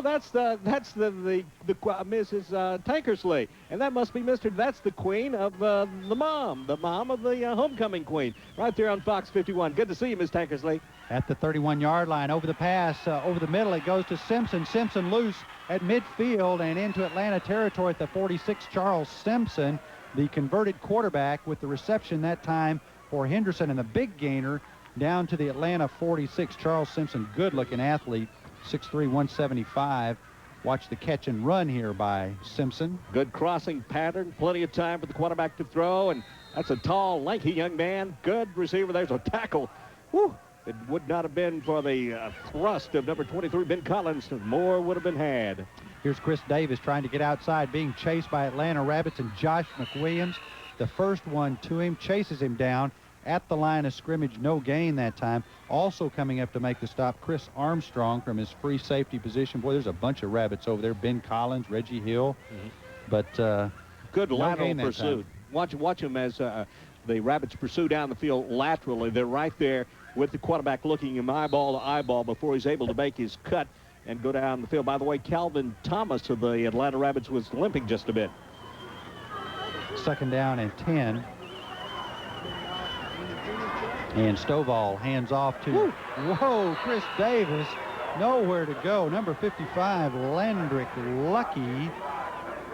that's the Mrs. Tankersley, and that must be that's the queen of the mom of the homecoming queen, right there on Fox 51. Good to see you, Miss Tankersley. At the 31-yard line, over the pass, over the middle, it goes to Simpson. Simpson loose at midfield and into Atlanta territory at the 46. Charles Simpson, the converted quarterback, with the reception that time for Henderson, and the big gainer down to the Atlanta 46. Charles Simpson, good-looking athlete, 6'3", 175. Watch the catch and run here by Simpson. Good crossing pattern, plenty of time for the quarterback to throw, and that's a tall, lanky young man. Good receiver. There's a tackle. Whew. It would not have been for the thrust of number 23, Ben Collins. More would have been had. Here's Chris Davis trying to get outside, being chased by Atlanta Rabbits and Josh McWilliams. The first one to him, chases him down at the line of scrimmage, no gain that time. Also coming up to make the stop, Chris Armstrong from his free safety position. Boy, there's a bunch of Rabbits over there. Ben Collins, Reggie Hill. But good no lateral pursuit. Watch them as the Rabbits pursue down the field laterally. They're right there with the quarterback looking him eyeball to eyeball before he's able to make his cut and go down the field. By the way, Calvin Thomas of the Atlanta Rabbits was limping just a bit. Second down and 10. And Stovall hands off to, whoa, Chris Davis, nowhere to go. Number 55, Landrick Lucky,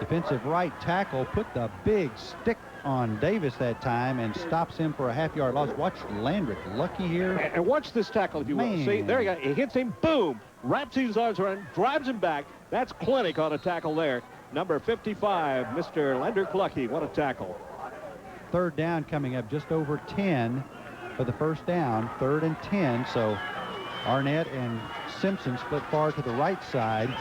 defensive right tackle, put the big stick on Davis that time and stops him for a half-yard loss. Watch Landrick Lucky here. And watch this tackle, if you will. See, there you go. He hits him, boom, wraps his arms around, drives him back. That's clinic on a tackle there. Number 55, Mr. Landrick Lucky. What a tackle. Third down coming up, just over 10 for the first down. 3rd and 10. So Arnett and Simpson split far to the right side.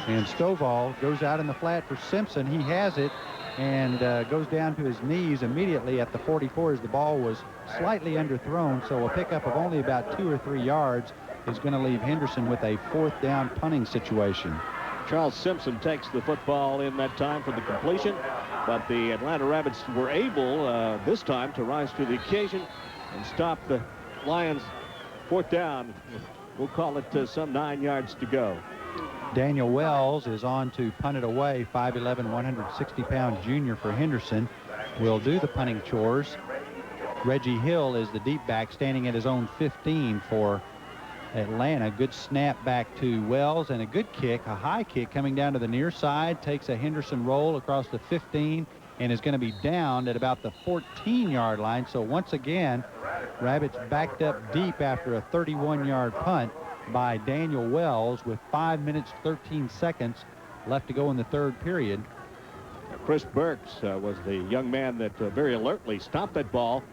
And Stovall goes out in the flat for Simpson. He has it and goes down to his knees immediately at the 44 as the ball was slightly underthrown. So a pickup of only about 2 or 3 yards is going to leave Henderson with a 4th down punting situation. Charles Simpson takes the football in that time for the completion, but the Atlanta Rabbits were able this time to rise to the occasion and stop the Lions. 4th down. We'll call it some 9 yards to go. Daniel Wells is on to punt it away. 5'11", 160-pound junior for Henderson will do the punting chores. Reggie Hill is the deep back, standing at his own 15 for Atlanta. Good snap back to Wells and a good kick, a high kick coming down to the near side. Takes a Henderson roll across the 15 and is going to be downed at about the 14-yard line. So once again, Rabbits backed up deep after a 31-yard punt by Daniel Wells with 5 minutes, 13 seconds left to go in the 3rd period. Chris Burks was the young man that very alertly stopped that ball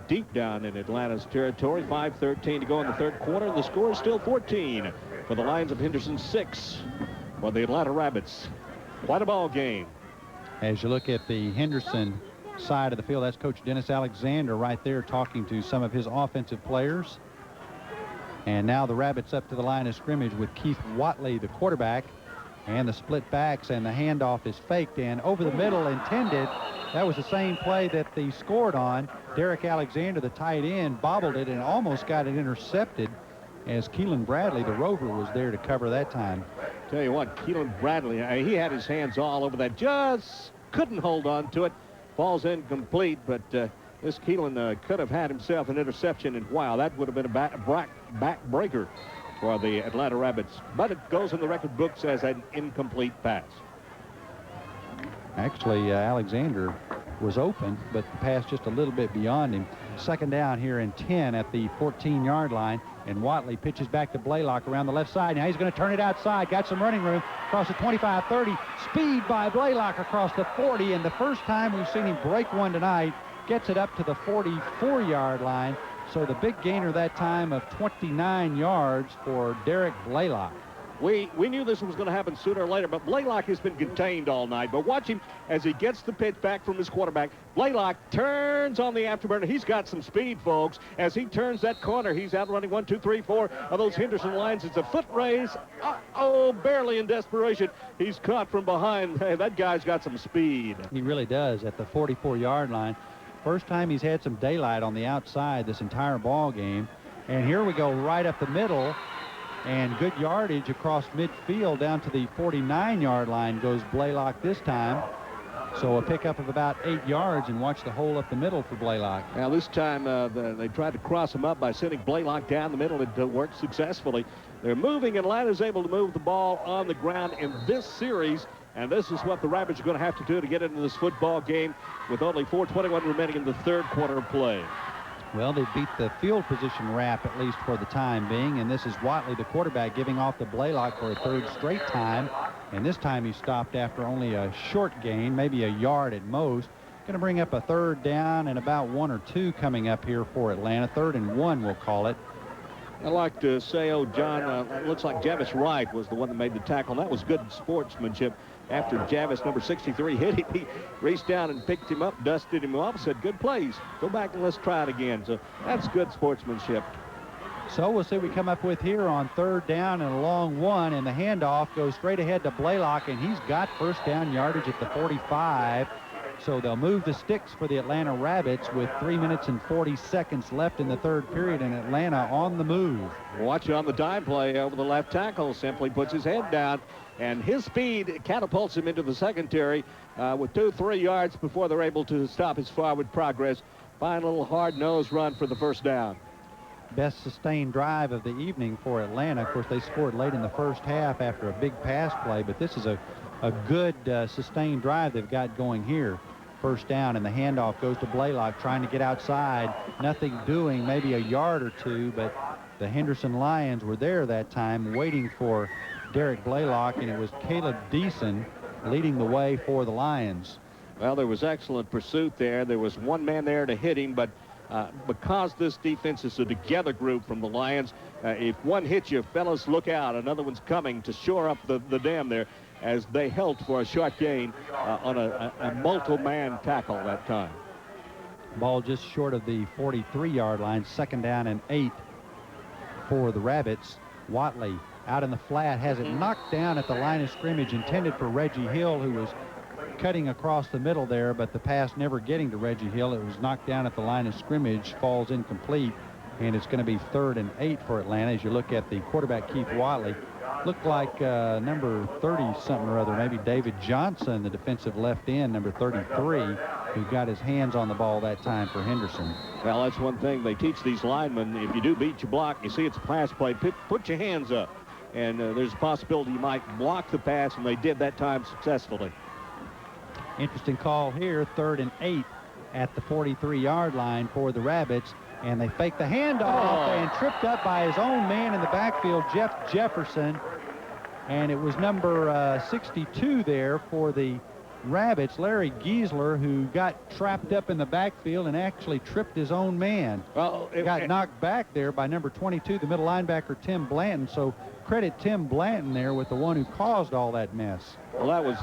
deep down in Atlanta's territory. 5:13 to go in the 3rd quarter. The score is still 14 for the Lions of Henderson, 6 for the Atlanta Rabbits. Quite a ball game. As you look at the Henderson side of the field, that's Coach Dennis Alexander right there talking to some of his offensive players. And now the Rabbits up to the line of scrimmage with Keith Watley, the quarterback, and the split backs, and the handoff is faked and over the middle intended. That was the same play that they scored on. Derek Alexander, the tight end, bobbled it and almost got it intercepted as Keelan Bradley, the rover, was there to cover that time. Tell you what, Keelan Bradley, he had his hands all over that, just couldn't hold on to it. Falls incomplete, but this Keelan could have had himself an interception, and wow, that would have been a back breaker for the Atlanta Rabbits. But it goes in the record books as an incomplete pass. Actually, Alexander was open, but the pass just a little bit beyond him. 2nd down here and 10 at the 14-yard line, and Watley pitches back to Blaylock around the left side. Now he's going to turn it outside. Got some running room across the 25-30. Speed by Blaylock across the 40, and the first time we've seen him break one tonight. Gets it up to the 44-yard line. So the big gainer that time of 29 yards for Derek Blaylock. We knew this was going to happen sooner or later, but Blaylock has been contained all night. But watch him as he gets the pitch back from his quarterback. Blaylock turns on the afterburner. He's got some speed, folks. As he turns that corner, he's outrunning 1, 2, 3, 4 of those Henderson Lions. It's a foot race. Barely in desperation. He's caught from behind. Hey, that guy's got some speed. He really does at the 44-yard line. First time he's had some daylight on the outside this entire ball game. And here we go right up the middle. And good yardage across midfield down to the 49-yard line goes Blaylock this time. So a pickup of about 8 yards, and watch the hole up the middle for Blaylock. Now this time they tried to cross him up by sending Blaylock down the middle. It worked successfully. They're moving, and Atlanta's able to move the ball on the ground in this series. And this is what the Rabbits are going to have to do to get into this football game with only 4:21 remaining in the third quarter of play. Well, they beat the field position rap, at least for the time being. And this is Watley, the quarterback, giving off to Blaylock for a third straight time. And this time he stopped after only a short gain, maybe a yard at most. Going to bring up a third down and about 1 or 2 coming up here for Atlanta. 3rd and 1, we'll call it. I like to say, John, it looks like Javis Wright was the one that made the tackle. That was good sportsmanship. After Javis, number 63, hit him, he reached down and picked him up, dusted him off, said, good plays. Go back and let's try it again. So that's good sportsmanship. So we'll see what we come up with here on 3rd down and a long one, and the handoff goes straight ahead to Blaylock, and he's got first down yardage at the 45. So they'll move the sticks for the Atlanta Rabbits with 3 minutes and 40 seconds left in the third period, and Atlanta on the move. Watch it on the dime play over the left tackle. Simply puts his head down, and his speed catapults him into the secondary with 2-3 yards before they're able to stop his forward progress. Fine little hard-nosed run for the first down. Best sustained drive of the evening for Atlanta. Of course, they scored late in the first half after a big pass play, but this is a good sustained drive they've got going here. First down, and the handoff goes to Blaylock, trying to get outside. Nothing doing, maybe a yard or 2, but the Henderson Lions were there that time waiting for Derek Blaylock, and it was Caleb Deason leading the way for the Lions. Well, there was excellent pursuit there. There was one man there to hit him, but because this defense is a together group from the Lions, if one hits you, fellas, look out. Another one's coming to shore up the dam there, as they held for a short gain on a multi-man tackle that time. Ball just short of the 43-yard line. 2nd down and 8 for the Rabbits. Watley out in the flat, has it knocked down at the line of scrimmage, intended for Reggie Hill, who was cutting across the middle there, but the pass never getting to Reggie Hill. It was knocked down at the line of scrimmage, falls incomplete, and it's going to be 3rd and 8 for Atlanta. As you look at the quarterback, Keith Watley, looked like number 30-something or other, maybe David Johnson, the defensive left end, number 33, who got his hands on the ball that time for Henderson. Well, that's one thing they teach these linemen. If you do beat your block, you see it's a pass play, put your hands up. And there's a possibility you might block the pass, and they did that time successfully. Interesting call here, 3rd and 8 at the 43-yard line for the Rabbits. And they faked the handoff and tripped up by his own man in the backfield, Jeff Jefferson. And it was number 62 there for the Rabbits, Larry Giesler, who got trapped up in the backfield and actually tripped his own man. Well, got knocked back there by number 22, the middle linebacker, Tim Blanton. So credit Tim Blanton there with the one who caused all that mess. Well, that was,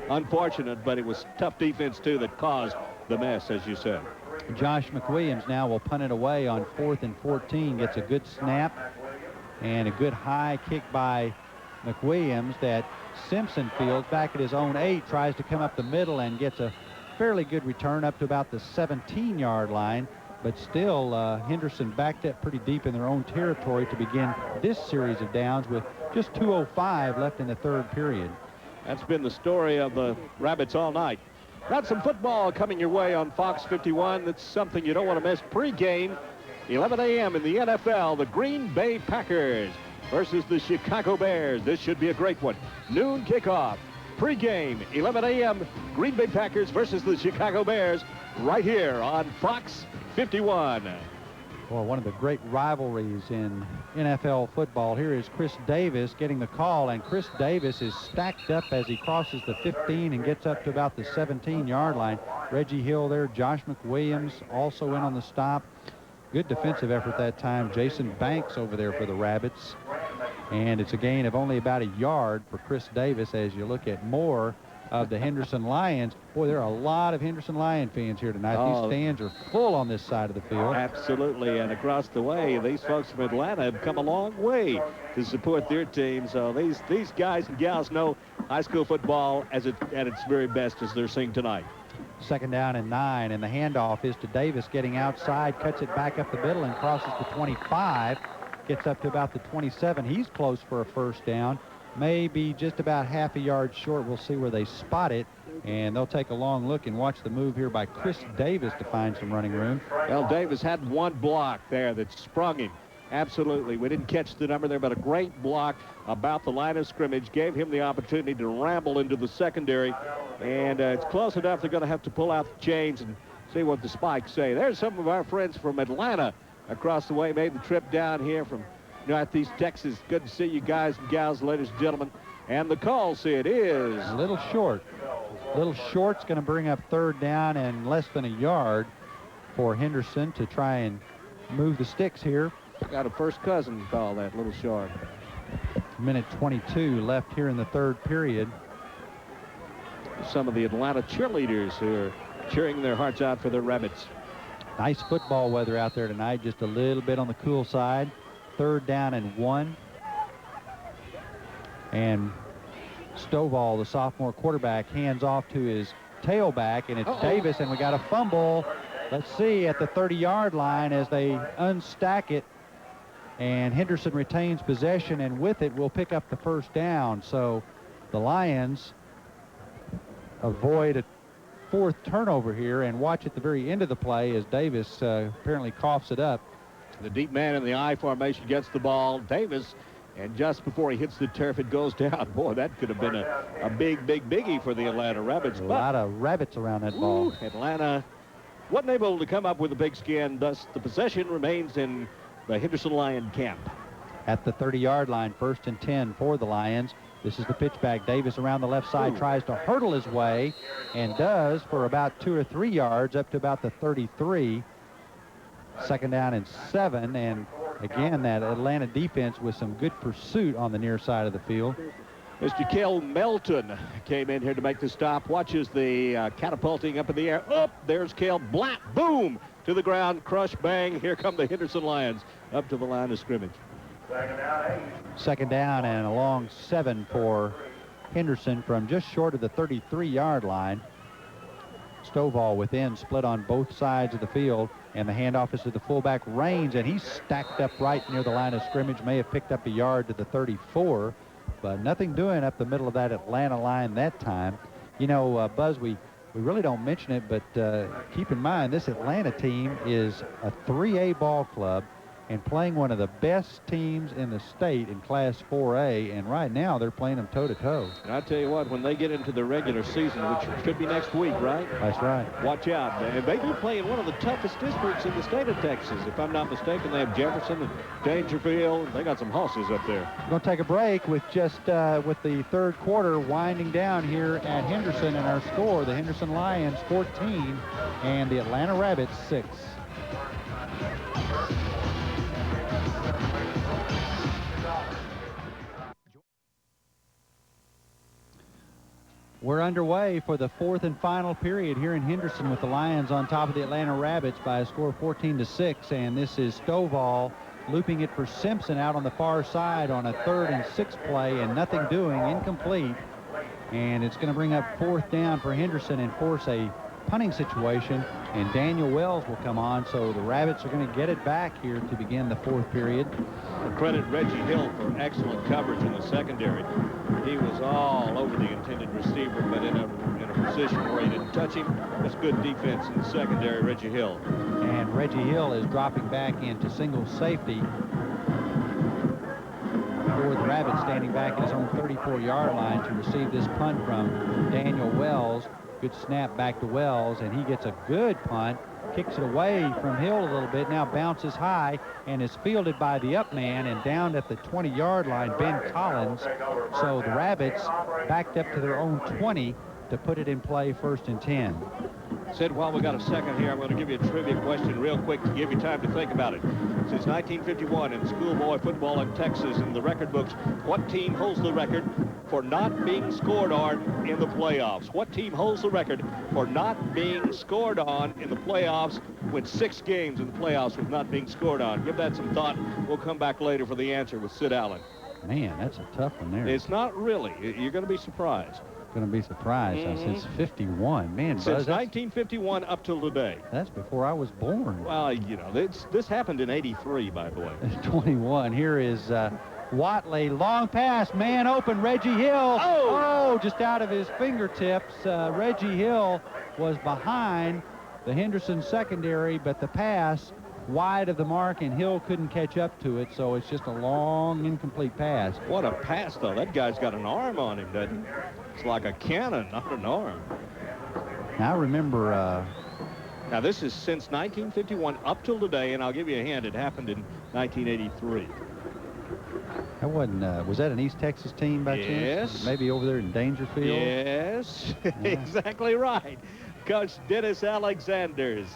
unfortunate, but it was tough defense, too, that caused the mess, as you said. Josh McWilliams now will punt it away on 4th and 14. Gets a good snap and a good high kick by McWilliams that Simpson fields back at his own 8, tries to come up the middle and gets a fairly good return up to about the 17-yard line. But still, Henderson backed up pretty deep in their own territory to begin this series of downs with just 2:05 left in the third period. That's been the story of the Rabbits all night. Got some football coming your way on Fox 51. That's something you don't want to miss. Pre-game, 11 a.m. in the NFL, the Green Bay Packers versus the Chicago Bears. This should be a great one. Noon kickoff. Pre-game, 11 a.m., Green Bay Packers versus the Chicago Bears, right here on Fox 51. Well, one of the great rivalries in NFL football. Here is Chris Davis getting the call, and Chris Davis is stacked up as he crosses the 15 and gets up to about the 17-yard line. Reggie Hill there, Josh McWilliams also in on the stop. Good defensive effort that time. Jason Banks over there for the Rabbits. And it's a gain of only about a yard for Chris Davis as you look at more of the Henderson Lions. Boy, there are a lot of Henderson Lion fans here tonight. These stands are full on this side of the field. Absolutely, and across the way, these folks from Atlanta have come a long way to support their team. So these guys and gals know high school football at its very best, as they're seeing tonight. 2nd down and 9, and the handoff is to Davis, getting outside, cuts it back up the middle and crosses the 25. Gets up to about the 27. He's close for a first down. may be just about half a yard short. We'll see where they spot it, and they'll take a long look and watch the move here by Chris Davis to find some running room. Well, Davis had one block there that sprung him. Absolutely. We didn't catch the number there, but a great block about the line of scrimmage gave him the opportunity to ramble into the secondary. And it's close enough they're going to have to pull out the chains and see what the spikes say. There's some of our friends from Atlanta across the way, made the trip down here from Northeast Texas. Good to see you guys and gals, ladies and gentlemen. And the call, Sid, is a little short. Little short's going to bring up third down and less than a yard for Henderson to try and move the sticks here. Got a first cousin call that, little short. Minute 22 left here in the third period. Some of the Atlanta cheerleaders who are cheering their hearts out for their Rabbits. Nice football weather out there tonight, just a little bit on the cool side. Third down and 1. And Stovall, the sophomore quarterback, hands off to his tailback, and it's Davis, and we got a fumble. Let's see, at the 30-yard line as they unstack it, and Henderson retains possession, and with it will pick up the first down. So the Lions avoid a fourth turnover here, and watch at the very end of the play as Davis apparently coughs it up. The deep man in the I formation gets the ball. Davis, and just before he hits the turf, it goes down. Boy, that could have been a big biggie for the Atlanta Rabbits. A lot of rabbits around that ball. Atlanta wasn't able to come up with a big skin, thus the possession remains in the Henderson Lion camp. At the 30-yard line, 1st and 10 for the Lions. This is the pitch back. Davis around the left side tries to hurdle his way and does for about 2 or 3 yards up to about the 33. 2nd down and 7, and again that Atlanta defense with some good pursuit on the near side of the field. Mr. Kel Melton came in here to make the stop. Watches the catapulting up in the air. Up there's Kel. Black, boom, to the ground. Crush, bang. Here come the Henderson Lions up to the line of scrimmage. 2nd down and a long 7 for Henderson from just short of the 33-yard line. Stovall within, split on both sides of the field, and the handoff is to the fullback Raines, and he's stacked up right near the line of scrimmage. May have picked up a yard to the 34, but nothing doing up the middle of that Atlanta line that time. You know, Buzz, we really don't mention it, but keep in mind this Atlanta team is a 3A ball club and playing one of the best teams in the state in Class 4A, and right now they're playing them toe-to-toe. And I tell you what, when they get into the regular season, which should be next week, right? That's right. Watch out. And they do play in one of the toughest districts in the state of Texas. If I'm not mistaken, they have Jefferson and Dangerfield. They got some horses up there. We're going to take a break with just with the third quarter winding down here at Henderson, and our score, the Henderson Lions 14 and the Atlanta Rabbits 6. We're underway for the 4th and final period here in Henderson with the Lions on top of the Atlanta Rabbits by a score of 14-6. And this is Stovall looping it for Simpson out on the far side on a 3rd and 6 play, and nothing doing, incomplete. And it's going to bring up 4th down for Henderson and force a punting situation, and Daniel Wells will come on. So the Rabbits are going to get it back here to begin the 4th period. Credit Reggie Hill for excellent coverage in the secondary. He was all over the intended receiver, but in a position where he didn't touch him. That's good defense in the secondary, Reggie Hill. And Reggie Hill is dropping back into single safety for the Rabbits, standing back at his own 34-yard line to receive this punt from Daniel Wells. Good snap back to Wells, and he gets a good punt, kicks it away from Hill a little bit, now bounces high and is fielded by the up man, and down at the 20-yard line, Ben Collins. So the Rabbits backed up to their own 20 to put it in play, 1st and 10. Sid, while we got a second here, I'm going to give you a trivia question real quick to give you time to think about it. Since 1951 in schoolboy football in Texas, in the record books, what team holds the record for not being scored on in the playoffs? What team holds the record for not being scored on in the playoffs, with 6 games in the playoffs with not being scored on? Give that some thought. We'll come back later for the answer with Sid Allen. Man, that's a tough one there. It's not really. You're going to be surprised. Going to be surprised. Since 51. Man, since Buzz, 1951 up till today. That's before I was born. Well, you know, this happened in '83, by the way. 21. Here is Watley, long pass, man open, Reggie Hill. Oh, just out of his fingertips. Reggie Hill was behind the Henderson secondary, but the pass wide of the mark, and Hill couldn't catch up to it, so it's just a long, incomplete pass. What a pass, though. That guy's got an arm on him, doesn't he? It's like a cannon, not an arm. Now, I remember... now, this is since 1951 up till today, and I'll give you a hint. It happened in 1983. That wasn't, was that an East Texas team by chance? Yes. Maybe over there in Dangerfield? Yes, exactly right. Coach Dennis Alexander's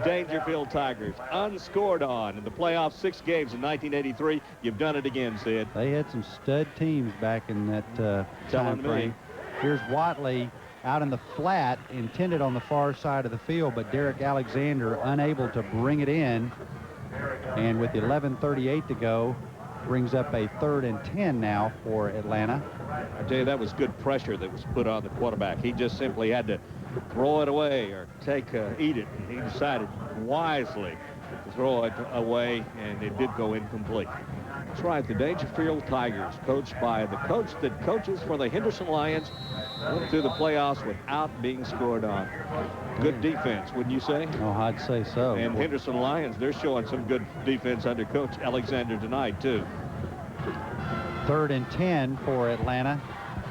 Dangerfield Tigers unscored on in the playoffs 6 games in 1983. You've done it again, Sid. They had some stud teams back in that time frame. Here's Watley out in the flat, intended on the far side of the field, but Derek Alexander unable to bring it in. And with 11:38 to go, brings up a 3rd and 10 now for Atlanta. I tell you, that was good pressure that was put on the quarterback. He just simply had to throw it away or eat it. And he decided wisely to throw it away, and it did go incomplete. That's right, the Dangerfield Tigers, coached by the coach that coaches for the Henderson Lions, went through the playoffs without being scored on. Good defense, wouldn't you say? Oh, I'd say so. And Henderson Lions, they're showing some good defense under Coach Alexander tonight, too. 3rd and 10 for Atlanta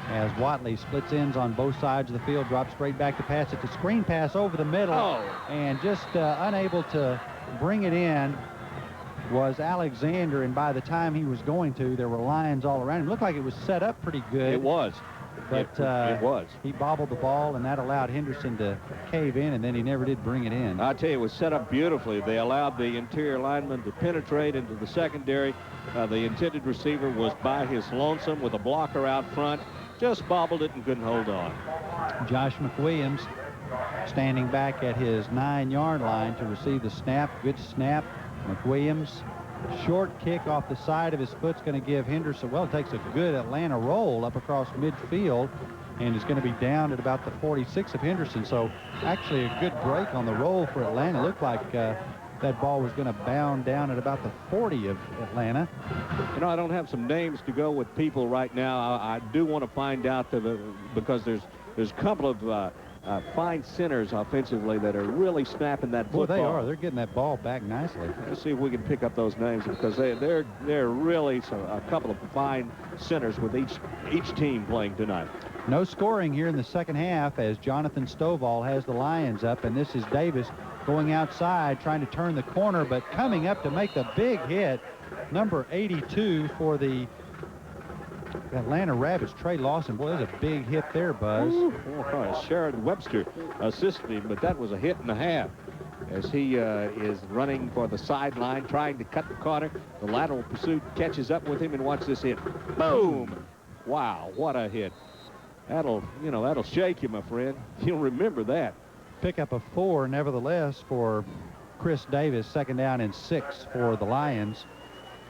as Watley splits ends on both sides of the field, drops straight back to pass. It's a screen pass over the middle, and just unable to bring it in was Alexander, and by the time he was going to, there were Lions all around him. Looked like it was set up pretty good. It was. But it was. He bobbled the ball, and that allowed Henderson to cave in, and then he never did bring it in. I tell you, it was set up beautifully. They allowed the interior lineman to penetrate into the secondary. The intended receiver was by his lonesome with a blocker out front. Just bobbled it and couldn't hold on. Josh McWilliams standing back at his 9-yard line to receive the snap. Good snap. McWilliams, short kick off the side of his foot's going to give Henderson, well, it takes a good Atlanta roll up across midfield, and is going to be down at about the 46 of Henderson. So actually a good break on the roll for Atlanta. Looked like that ball was going to bound down at about the 40 of Atlanta. You know, I don't have some names to go with people right now. I do want to find out because there's a couple of fine centers offensively that are really snapping that football. Well, they are. They're getting that ball back nicely. Let's see if we can pick up those names, because they're really a couple of fine centers with each team playing tonight. No scoring here in the second half as Jonathan Stovall has the Lions up, and this is Davis going outside trying to turn the corner, but coming up to make the big hit, number 82 for the Atlanta Rabbits, Trey Lawson. Boy, there's a big hit there, Buzz. Sharon Webster assisted him, but that was a hit and a half as he is running for the sideline, trying to cut the corner. The lateral pursuit catches up with him, and watch this hit. Boom! Wow, what a hit. That'll shake you, my friend. You'll remember that. Pick up a 4, nevertheless, for Chris Davis. 2nd down and 6 for the Lions.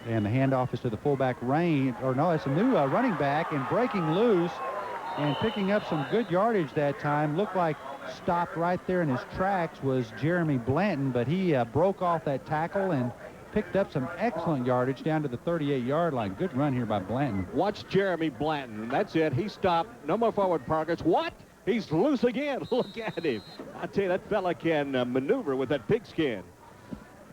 And the handoff is to the fullback, it's a new running back, and breaking loose and picking up some good yardage that time. Looked like stopped right there in his tracks was Jeremy Blanton, but he broke off that tackle and picked up some excellent yardage down to the 38-yard line. Good run here by Blanton. Watch Jeremy Blanton, and that's it. He stopped. No more forward progress. What? He's loose again. Look at him. I tell you, that fella can maneuver with that pigskin.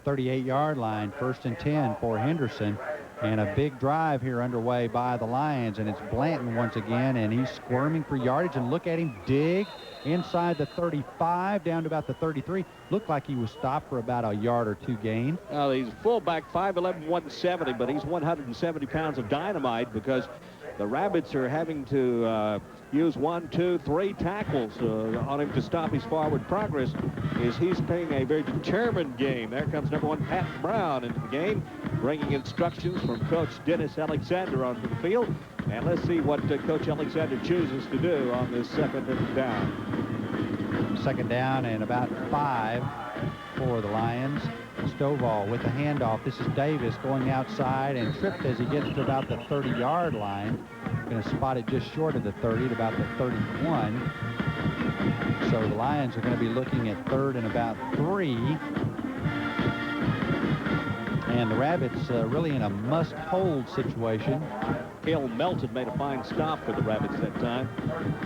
38-yard line, 1st and 10 for Henderson, and a big drive here underway by the Lions, and it's Blanton once again, and he's squirming for yardage, and look at him dig inside the 35 down to about the 33. Looked like he was stopped for about a yard or 2 gain. He's fullback, 5'11", 170, but he's 170 pounds of dynamite because the Rabbits are having to use 1, 2, 3 tackles on him to stop his forward progress, as he's playing a very determined game. There comes number 1, Pat Brown, into the game, bringing instructions from Coach Dennis Alexander onto the field. And let's see what Coach Alexander chooses to do on this 2nd down. 2nd down and about 5 for the Lions. Stovall with the handoff. This is Davis going outside and tripped as he gets to about the 30-yard line. Going to spot it just short of the 30 at about the 31. So the Lions are going to be looking at 3rd and about 3. And the Rabbits really in a must-hold situation. Cale Melton made a fine stop for the Rabbits that time.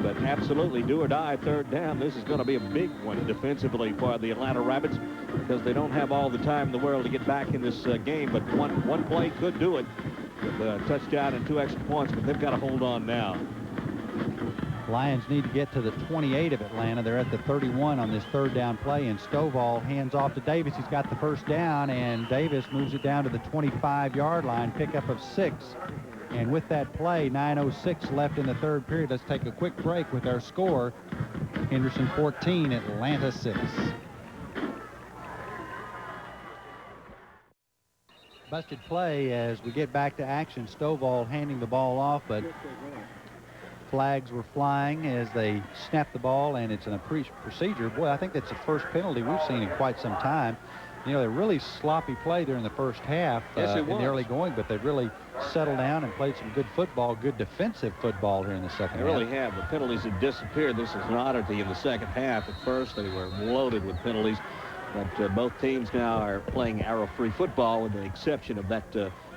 But absolutely do or die third down. This is going to be a big one defensively for the Atlanta Rabbits because they don't have all the time in the world to get back in this game. But one play could do it with a touchdown and 2 extra points. But they've got to hold on now. Lions need to get to the 28 of Atlanta. They're at the 31 on this third down play, and Stovall hands off to Davis. He's got the first down, and Davis moves it down to the 25-yard line, pickup of 6. And with that play, 9:06 left in the third period. Let's take a quick break with our score. Henderson 14, Atlanta 6. Busted play as we get back to action. Stovall handing the ball off, but flags were flying as they snapped the ball, and it's an procedure. Boy, I think that's the first penalty we've seen in quite some time. You know, they're really sloppy play during the first half in the early going, but they've really settled down and played some good football, good defensive football here in the second half. They really have. The penalties have disappeared. This is an oddity in the second half. At first, they were loaded with penalties, but both teams now are playing arrow-free football with the exception of that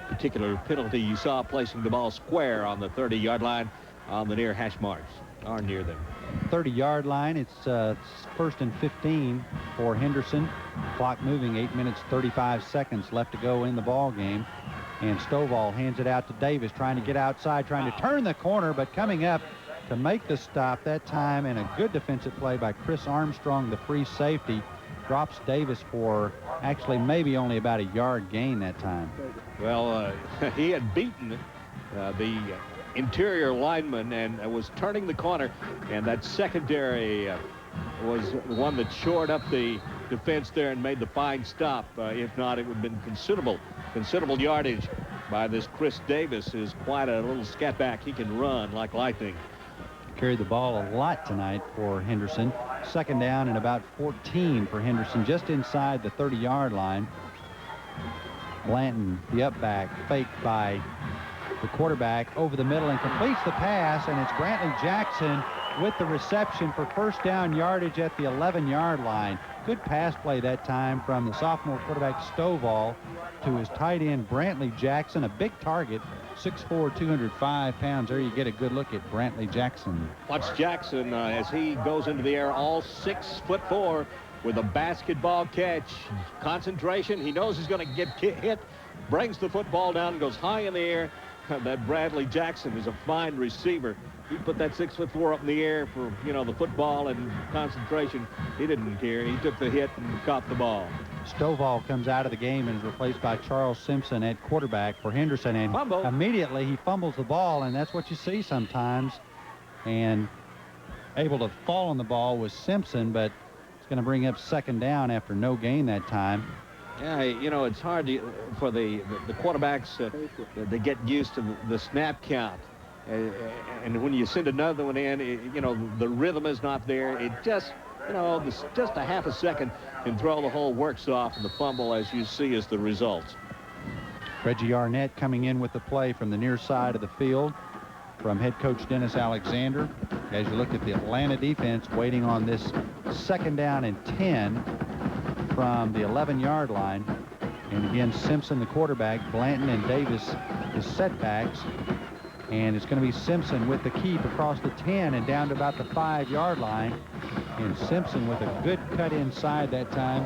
particular penalty you saw, placing the ball square on the 30-yard line on the near hash marks, or near them. 30-yard line. It's first and 15 for Henderson. Clock moving, 8 minutes 35 seconds left to go in the ball game. And Stovall hands it out to Davis, trying to get outside, trying to turn the corner, but coming up to make the stop that time, and a good defensive play by Chris Armstrong, the free safety, drops Davis for actually maybe only about a yard gain that time. Well, he had beaten the interior lineman and was turning the corner, and that secondary was the one that shored up the defense there and made the fine stop. If not, it would have been considerable yardage by this Chris Davis, who's quite a little scat back. He can run like lightning. Carried the ball a lot tonight for Henderson. Second down and about 14 for Henderson, just inside the 30-yard line. Blanton, the up back, faked by the quarterback over the middle and completes the pass, and it's Brantley Jackson with the reception for first down yardage at the 11-yard line. Good pass play that time from the sophomore quarterback Stovall to his tight end Brantley Jackson, a big target, 6'4", 205 pounds. There you get a good look at Brantley Jackson. Watch Jackson as he goes into the air, all 6'4", with a basketball catch. Concentration. He knows he's going to get hit, brings the football down, goes high in the air. That Bradley Jackson is a fine receiver. He put that 6'4" up in the air for, you know, the football and concentration. He didn't care. He took the hit and caught the ball. Stovall comes out of the game and is replaced by Charles Simpson at quarterback for Henderson, and immediately he fumbles the ball, and that's what you see sometimes. And able to fall on the ball was Simpson, but it's going to bring up second down after no gain that time. Yeah, you know, it's hard for the quarterbacks to get used to the snap count. And when you send another one in, you know, the rhythm is not there. It just, you know, just a half a second can throw the whole works off, and the fumble, as you see, is the result. Reggie Arnett coming in with the play from the near side of the field from head coach Dennis Alexander. As you look at the Atlanta defense waiting on this second down and 10 from the 11-yard line. And again, Simpson, the quarterback, Blanton and Davis, the setbacks. And it's going to be Simpson with the keep across the 10 and down to about the 5-yard line. And Simpson with a good cut inside that time,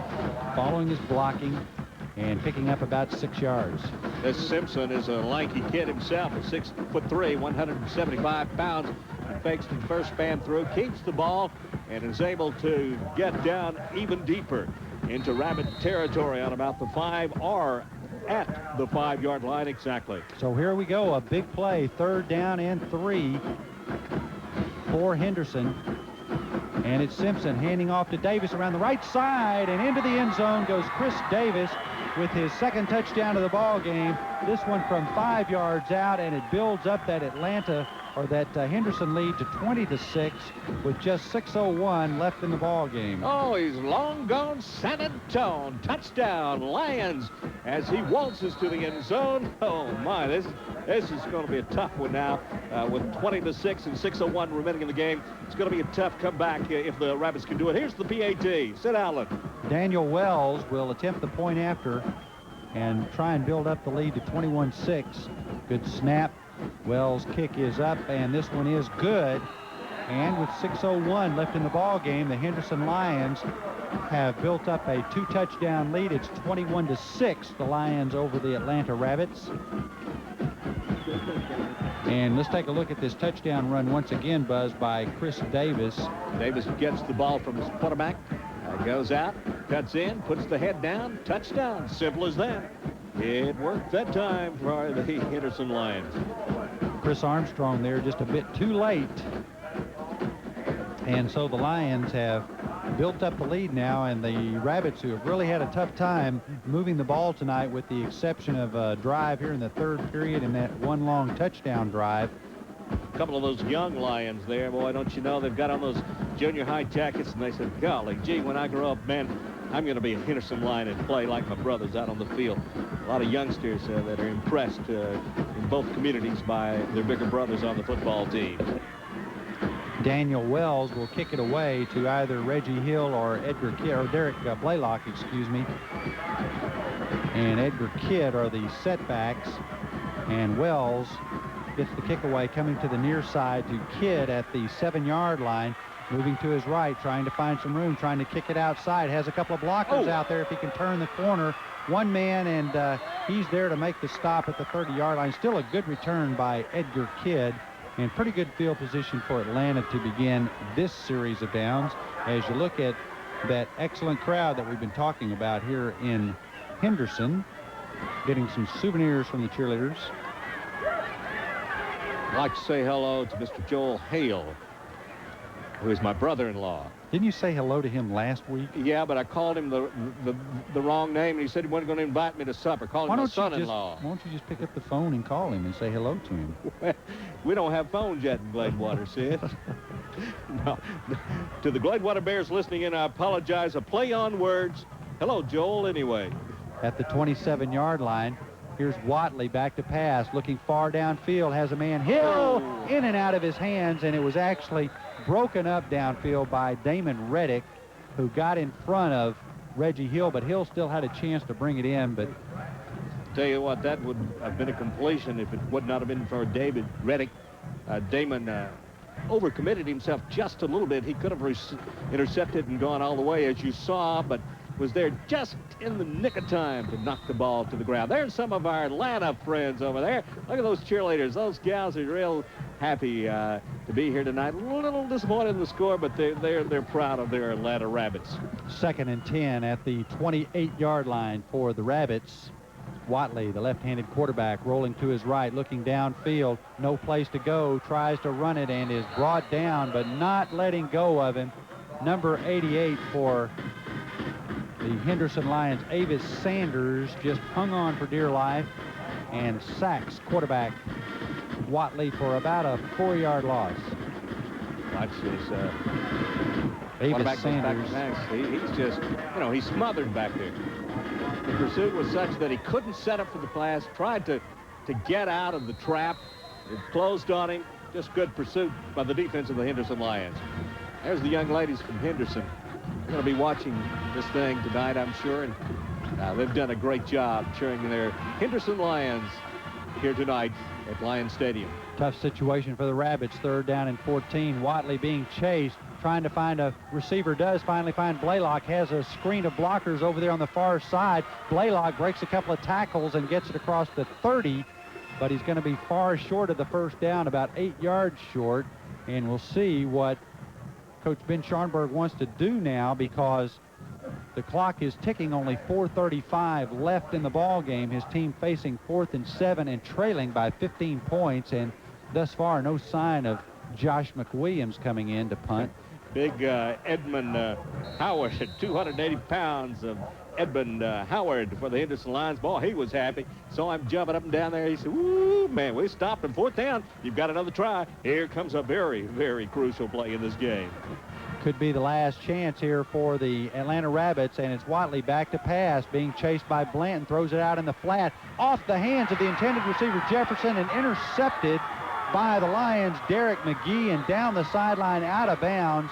following his blocking and picking up about 6 yards. This Simpson is a lanky kid himself, at 6'3", 175 pounds. He fakes the first man through, keeps the ball, and is able to get down even deeper into Rabbit territory on about the 5 or at the 5-yard line exactly. So here we go, a big play, third down and 3 for Henderson. And it's Simpson handing off to Davis around the right side, and into the end zone goes Chris Davis with his second touchdown of the ball game. This one from 5 yards out, and it builds up that Henderson lead to 20-6 with just 6:01 left in the ball game. Oh, he's long gone. San Antone touchdown Lions as he waltzes to the end zone. Oh my, this is going to be a tough one now with 20-6 and 6:01 remaining in the game. It's going to be a tough comeback if the Rabbits can do it. Here's the PAT. Sid Allen. Daniel Wells will attempt the point after and try and build up the lead to 21-6. Good snap. Wells' kick is up, and this one is good. And with 6:01 left in the ball game, the Henderson Lions have built up a 2-touchdown lead. It's 21-6, the Lions over the Atlanta Rabbits. And let's take a look at this touchdown run once again, Buzz, by Chris Davis. Davis gets the ball from his quarterback, goes out, cuts in, puts the head down, touchdown. Simple as that. It worked that time for the Henderson Lions. Chris Armstrong there just a bit too late. And so the Lions have built up the lead now, and the Rabbits, who have really had a tough time moving the ball tonight, with the exception of a drive here in the third period and that one long touchdown drive. A couple of those young Lions there, boy, don't you know, they've got on those junior high jackets, and they said, golly, gee, when I grow up, man, I'm going to be a Henderson Lion and play like my brothers out on the field. A lot of youngsters that are impressed in both communities by their bigger brothers on the football team. Daniel Wells will kick it away to either Reggie Hill or Edgar Kidd, or Derek Blaylock, excuse me. And Edgar Kidd are the setbacks, and Wells gets the kick away, coming to the near side to Kidd at the 7-yard line, moving to his right, trying to find some room, trying to kick it outside. Has a couple of blockers out there if he can turn the corner. One man, and he's there to make the stop at the 30-yard line. Still a good return by Edgar Kidd. And pretty good field position for Atlanta to begin this series of downs. As you look at that excellent crowd that we've been talking about here in Henderson, getting some souvenirs from the cheerleaders. I'd like to say hello to Mr. Joel Hale, who is my brother-in-law. Didn't you say hello to him last week? Yeah, but I called him the wrong name, and he said he wasn't going to invite me to supper. Called him my son-in-law. Why don't you just pick up the phone and call him and say hello to him? We don't have phones yet in Gladewater, Sid. No. To the Gladewater Bears listening in, I apologize. A play on words. Hello, Joel, anyway. At the 27-yard line, here's Watley back to pass, looking far downfield, has a man, Hill, in and out of his hands, and it was actually broken up downfield by Damon Reddick, who got in front of Reggie Hill, but Hill still had a chance to bring it in. But tell you what, that would have been a completion if it would not have been for David Reddick. Damon overcommitted himself just a little bit. He could have intercepted and gone all the way, as you saw, but was there just in the nick of time to knock the ball to the ground. There's some of our Atlanta friends over there. Look at those cheerleaders. Those gals are real happy to be here tonight. A little disappointed in the score, but they're proud of their Atlanta Rabbits. 2nd and 10 at the 28-yard line for the Rabbits. Watley, the left-handed quarterback, rolling to his right, looking downfield, no place to go, tries to run it and is brought down, but not letting go of him. Number 88 for the Henderson Lions, Avis Sanders, just hung on for dear life and sacks quarterback Watley for about a 4-yard loss. Watch this. Avis Sanders. He's just, he's smothered back there. The pursuit was such that he couldn't set up for the pass, tried to get out of the trap. It closed on him. Just good pursuit by the defense of the Henderson Lions. There's the young ladies from Henderson. They're going to be watching this thing tonight, I'm sure, and they've done a great job cheering their Henderson Lions here tonight at Lions Stadium. Tough situation for the Rabbits. 3rd down and 14. Watley being chased, trying to find a receiver, does finally find Blaylock, has a screen of blockers over there on the far side. Blaylock breaks a couple of tackles and gets it across the 30, but he's going to be far short of the first down, about 8 yards short, and we'll see what Coach Ben Scharnberg wants to do now, because the clock is ticking. Only 4:35 left in the ball game. His team facing 4th and 7 and trailing by 15 points, and thus far no sign of Josh McWilliams coming in to punt. Big Edmund Howard, 280 pounds of Edmund Howard for the Henderson Lions. Boy, he was happy. Saw him jumping up and down there. He said, woo, man, we stopped him. 4th down. You've got another try. Here comes a very, very crucial play in this game. Could be the last chance here for the Atlanta Rabbits, and it's Watley back to pass, being chased by Blanton, throws it out in the flat, off the hands of the intended receiver Jefferson, and intercepted by the Lions' Derek McGee, and down the sideline out of bounds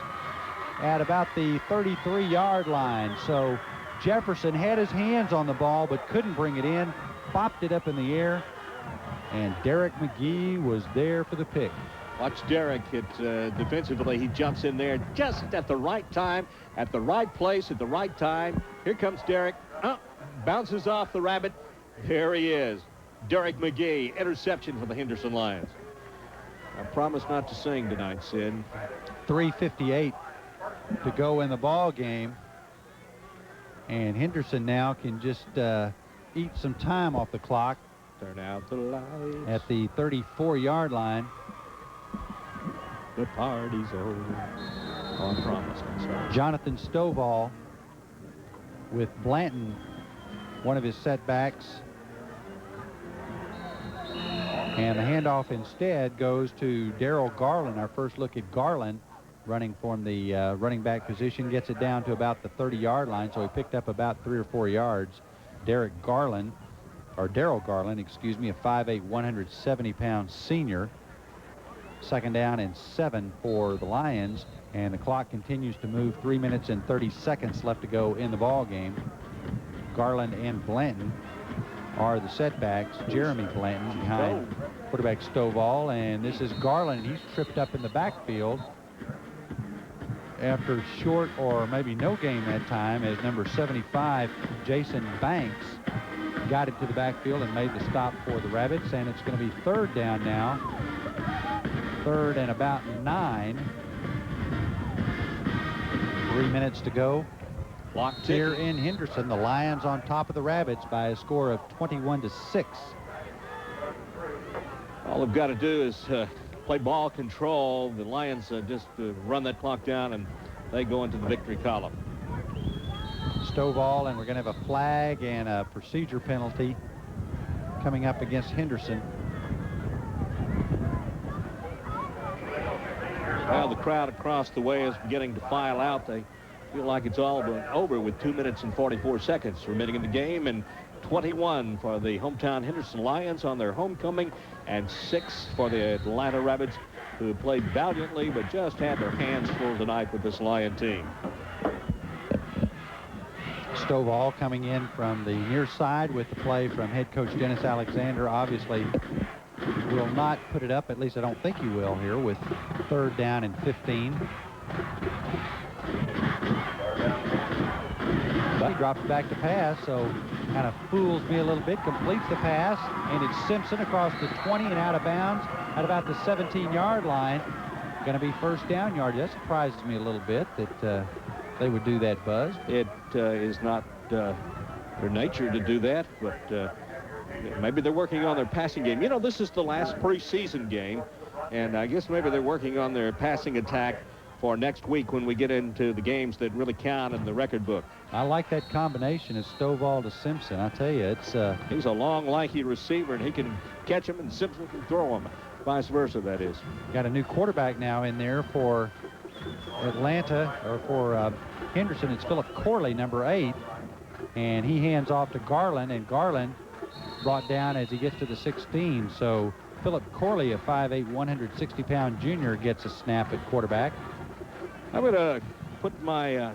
at about the 33-yard line. So Jefferson had his hands on the ball but couldn't bring it in, popped it up in the air, and Derek McGee was there for the pick. Watch Derek hit defensively. He jumps in there just at the right time, at the right place, at the right time. Here comes Derek. Bounces off the rabbit. There he is. Derek McGee, interception for the Henderson Lions. I promise not to sing tonight, Sid. 3:58 to go in the ball game. And Henderson now can just eat some time off the clock. Turn out the lights. At the 34-yard line. The party's over. Oh, I promise. I'm sorry. Jonathan Stovall with Blanton, one of his setbacks. And the handoff instead goes to Darryl Garland. Our first look at Garland running from the running back position. Gets it down to about the 30-yard line, so he picked up about 3 or 4 yards. Darryl Garland, a 5'8", 170-pound senior. Second down and 7 for the Lions, and the clock continues to move. 3 minutes and 30 seconds left to go in the ball game. Garland and Blanton are the setbacks. Jeremy Blanton behind quarterback Stovall, and this is Garland. He's tripped up in the backfield after short or maybe no game that time, as number 75, Jason Banks, got it to the backfield and made the stop for the Rabbits. And it's going to be third down now. Third and about 9. 3 minutes to go. Clock here in Henderson. The Lions on top of the Rabbits by a score of 21-6. All they've got to do is play ball control. The Lions just run that clock down, and they go into the victory column. Stovall, and we're going to have a flag and a procedure penalty coming up against Henderson. Well, the crowd across the way is beginning to file out. They feel like it's all over with 2 minutes and 44 seconds remaining in the game, and 21 for the hometown Henderson Lions on their homecoming, and 6 for the Atlanta Rabbits, who played valiantly but just had their hands full tonight with this Lion team. Stovall coming in from the near side with the play from head coach Dennis Alexander. Obviously will not put it up, at least I don't think he will here, with third down and 15. But he drops back to pass, so kind of fools me a little bit. Completes the pass, and it's Simpson across the 20 and out of bounds at about the 17-yard line. Going to be first down yard. That surprises me a little bit that they would do that, Buzz. It is not their nature to do that, but maybe they're working on their passing game. You know, this is the last preseason game, and I guess maybe they're working on their passing attack for next week when we get into the games that really count in the record book. I like that combination of Stovall to Simpson. I tell you, it's he's a long, lanky receiver, and he can catch him, and Simpson can throw him. Vice versa, that is. Got a new quarterback now in there for Atlanta, or for Henderson. It's Philip Corley, number 8, and he hands off to Garland, and Garland brought down as he gets to the 16. So Philip Corley, a 5'8", 160-pound junior, gets a snap at quarterback. I'm going to put my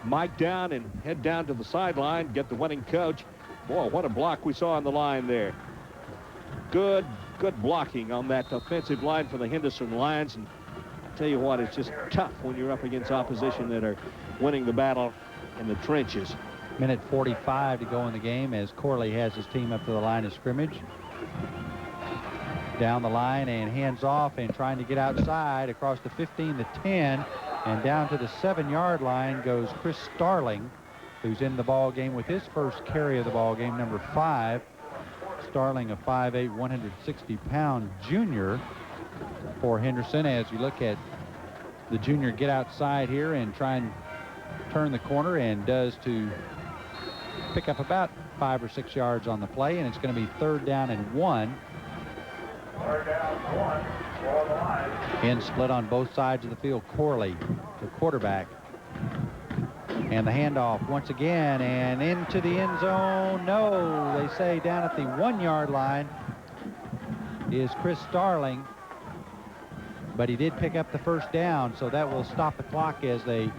mic down and head down to the sideline, get the winning coach. Boy, what a block we saw on the line there. Good blocking on that offensive line for the Henderson Lions. And I'll tell you what, it's just tough when you're up against opposition that are winning the battle in the trenches. Minute 45 to go in the game as Corley has his team up to the line of scrimmage. Down the line and hands off and trying to get outside across the 15, the 10, and down to the 7-yard line goes Chris Starling, who's in the ball game with his first carry of the ball game, number 5. Starling, a 5'8", 160-pound junior for Henderson. As you look at the junior get outside here and try and turn the corner, and does to pick up about 5 or 6 yards on the play, and it's going to be third down and 1. Third down, 1 for the Lions. In split on both sides of the field. Corley, the quarterback. And the handoff once again, and into the end zone. No, they say down at the 1-yard line is Chris Starling. But he did pick up the first down, so that will stop the clock as they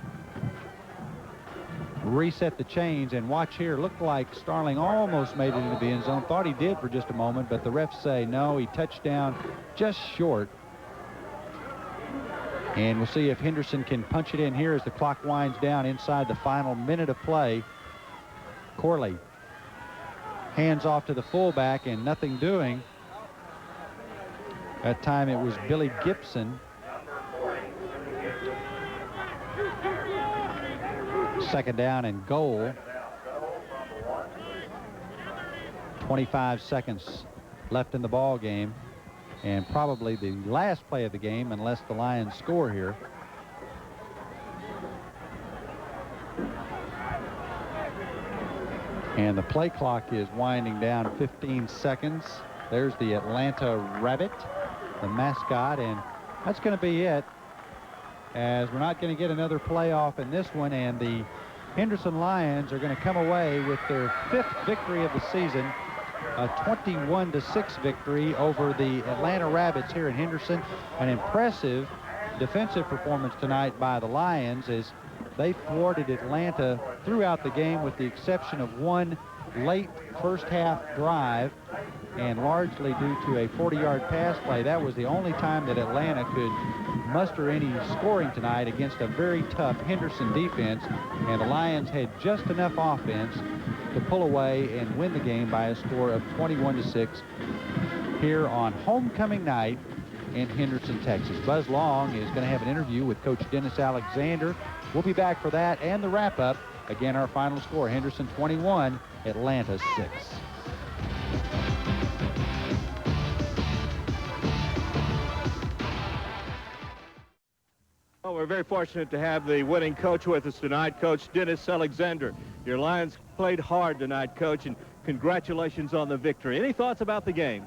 reset the chains. And watch here, looked like Starling almost made it into the end zone. Thought he did for just a moment, but the refs say no, he touched down just short. And we'll see if Henderson can punch it in here as the clock winds down inside the final minute of play. Corley hands off to the fullback and nothing doing. That time it was Billy Gibson. Second down and goal. 25 seconds left in the ball game, and probably the last play of the game unless the Lions score here. And the play clock is winding down 15 seconds. There's the Atlanta Rabbit, the mascot, and that's going to be it, as we're not going to get another playoff in this one, and the Henderson Lions are going to come away with their 5th victory of the season, a 21-6 victory over the Atlanta Rabbits here in Henderson. An impressive defensive performance tonight by the Lions as they thwarted Atlanta throughout the game with the exception of one late first half drive, and largely due to a 40-yard pass play. That was the only time that Atlanta could muster any scoring tonight against a very tough Henderson defense, and the Lions had just enough offense to pull away and win the game by a score of 21-6 here on homecoming night in Henderson, Texas. Buzz Long is going to have an interview with Coach Dennis Alexander. We'll be back for that and the wrap-up. Again, our final score, Henderson 21, Atlanta 6. Well, we're very fortunate to have the winning coach with us tonight, Coach Dennis Alexander. Your Lions played hard tonight, Coach, and congratulations on the victory. Any thoughts about the game?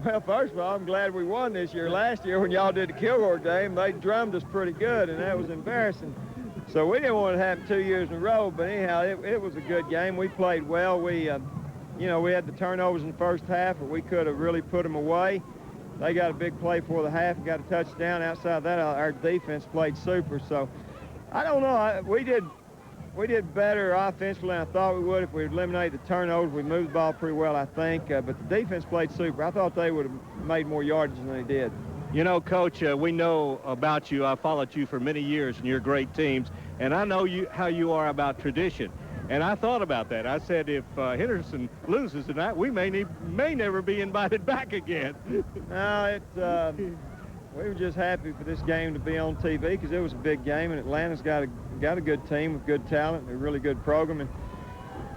Well, first of all, I'm glad we won this year. Last year when y'all did the Kilgore game, they drummed us pretty good, and that was embarrassing. So we didn't want it to happen 2 years in a row, but anyhow, it was a good game. We played well. We, you know, we had the turnovers in the first half, but we could have really put them away. They got a big play before the half, got a touchdown. Outside of that, our defense played super. So I don't know. We did better offensively than I thought we would if we eliminated the turnovers. We moved the ball pretty well, I think, but the defense played super. I thought they would have made more yardage than they did. You know, Coach, we know about you. I followed you for many years and your great teams, and I know how you are about tradition. And I thought about that. I said, if Henderson loses tonight, we may never be invited back again. No, we were just happy for this game to be on TV because it was a big game, and Atlanta's got a good team with good talent and a really good program. And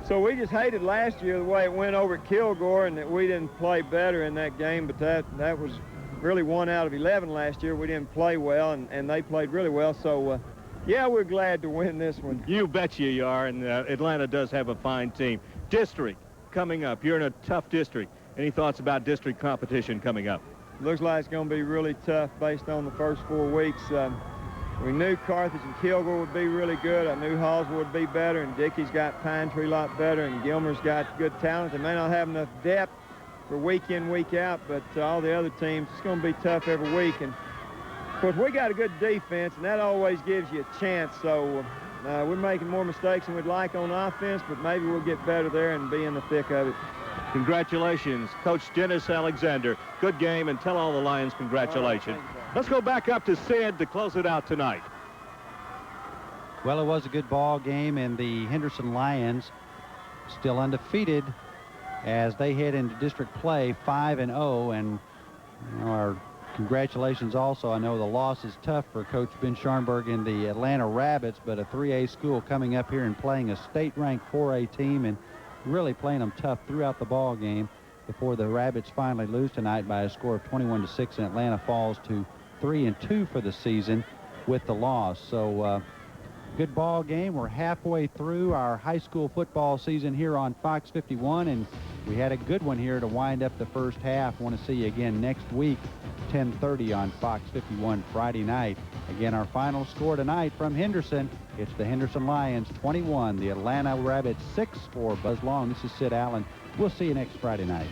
so we just hated last year the way it went over at Kilgore and that we didn't play better in that game, but that was really 1 out of 11 last year. We didn't play well, and they played really well. So, yeah, we're glad to win this one. You bet you are, and Atlanta does have a fine team. District coming up. You're in a tough district. Any thoughts about district competition coming up? Looks like it's going to be really tough based on the first 4 weeks. We knew Carthage and Kilgore would be really good. I knew Hallsville would be better, and Dickey's got Pine Tree a lot better, and Gilmer's got good talent. They may not have enough depth for week in, week out, but all the other teams, it's going to be tough every week. And of course, we got a good defense, and that always gives you a chance. So we're making more mistakes than we'd like on offense, but maybe we'll get better there and be in the thick of it. Congratulations, Coach Dennis Alexander. Good game, and tell all the Lions congratulations. Let's go back up to Sid to close it out tonight. Well, it was a good ball game, and the Henderson Lions still undefeated as they head into district play 5-0, and you know, our congratulations also. I know the loss is tough for Coach Ben Scharnberg and the Atlanta Rabbits, but a 3A school coming up here and playing a state-ranked 4A team and really playing them tough throughout the ball game before the Rabbits finally lose tonight by a score of 21-6, and Atlanta falls to 3-2 for the season with the loss. So good ball game. We're halfway through our high school football season here on Fox 51, and we had a good one here to wind up the first half. Want to see you again next week, 10:30 on Fox 51 Friday night. Again, our final score tonight from Henderson, it's the Henderson Lions 21, the Atlanta Rabbits 6. For Buzz Long, this is Sid Allen. We'll see you next Friday night.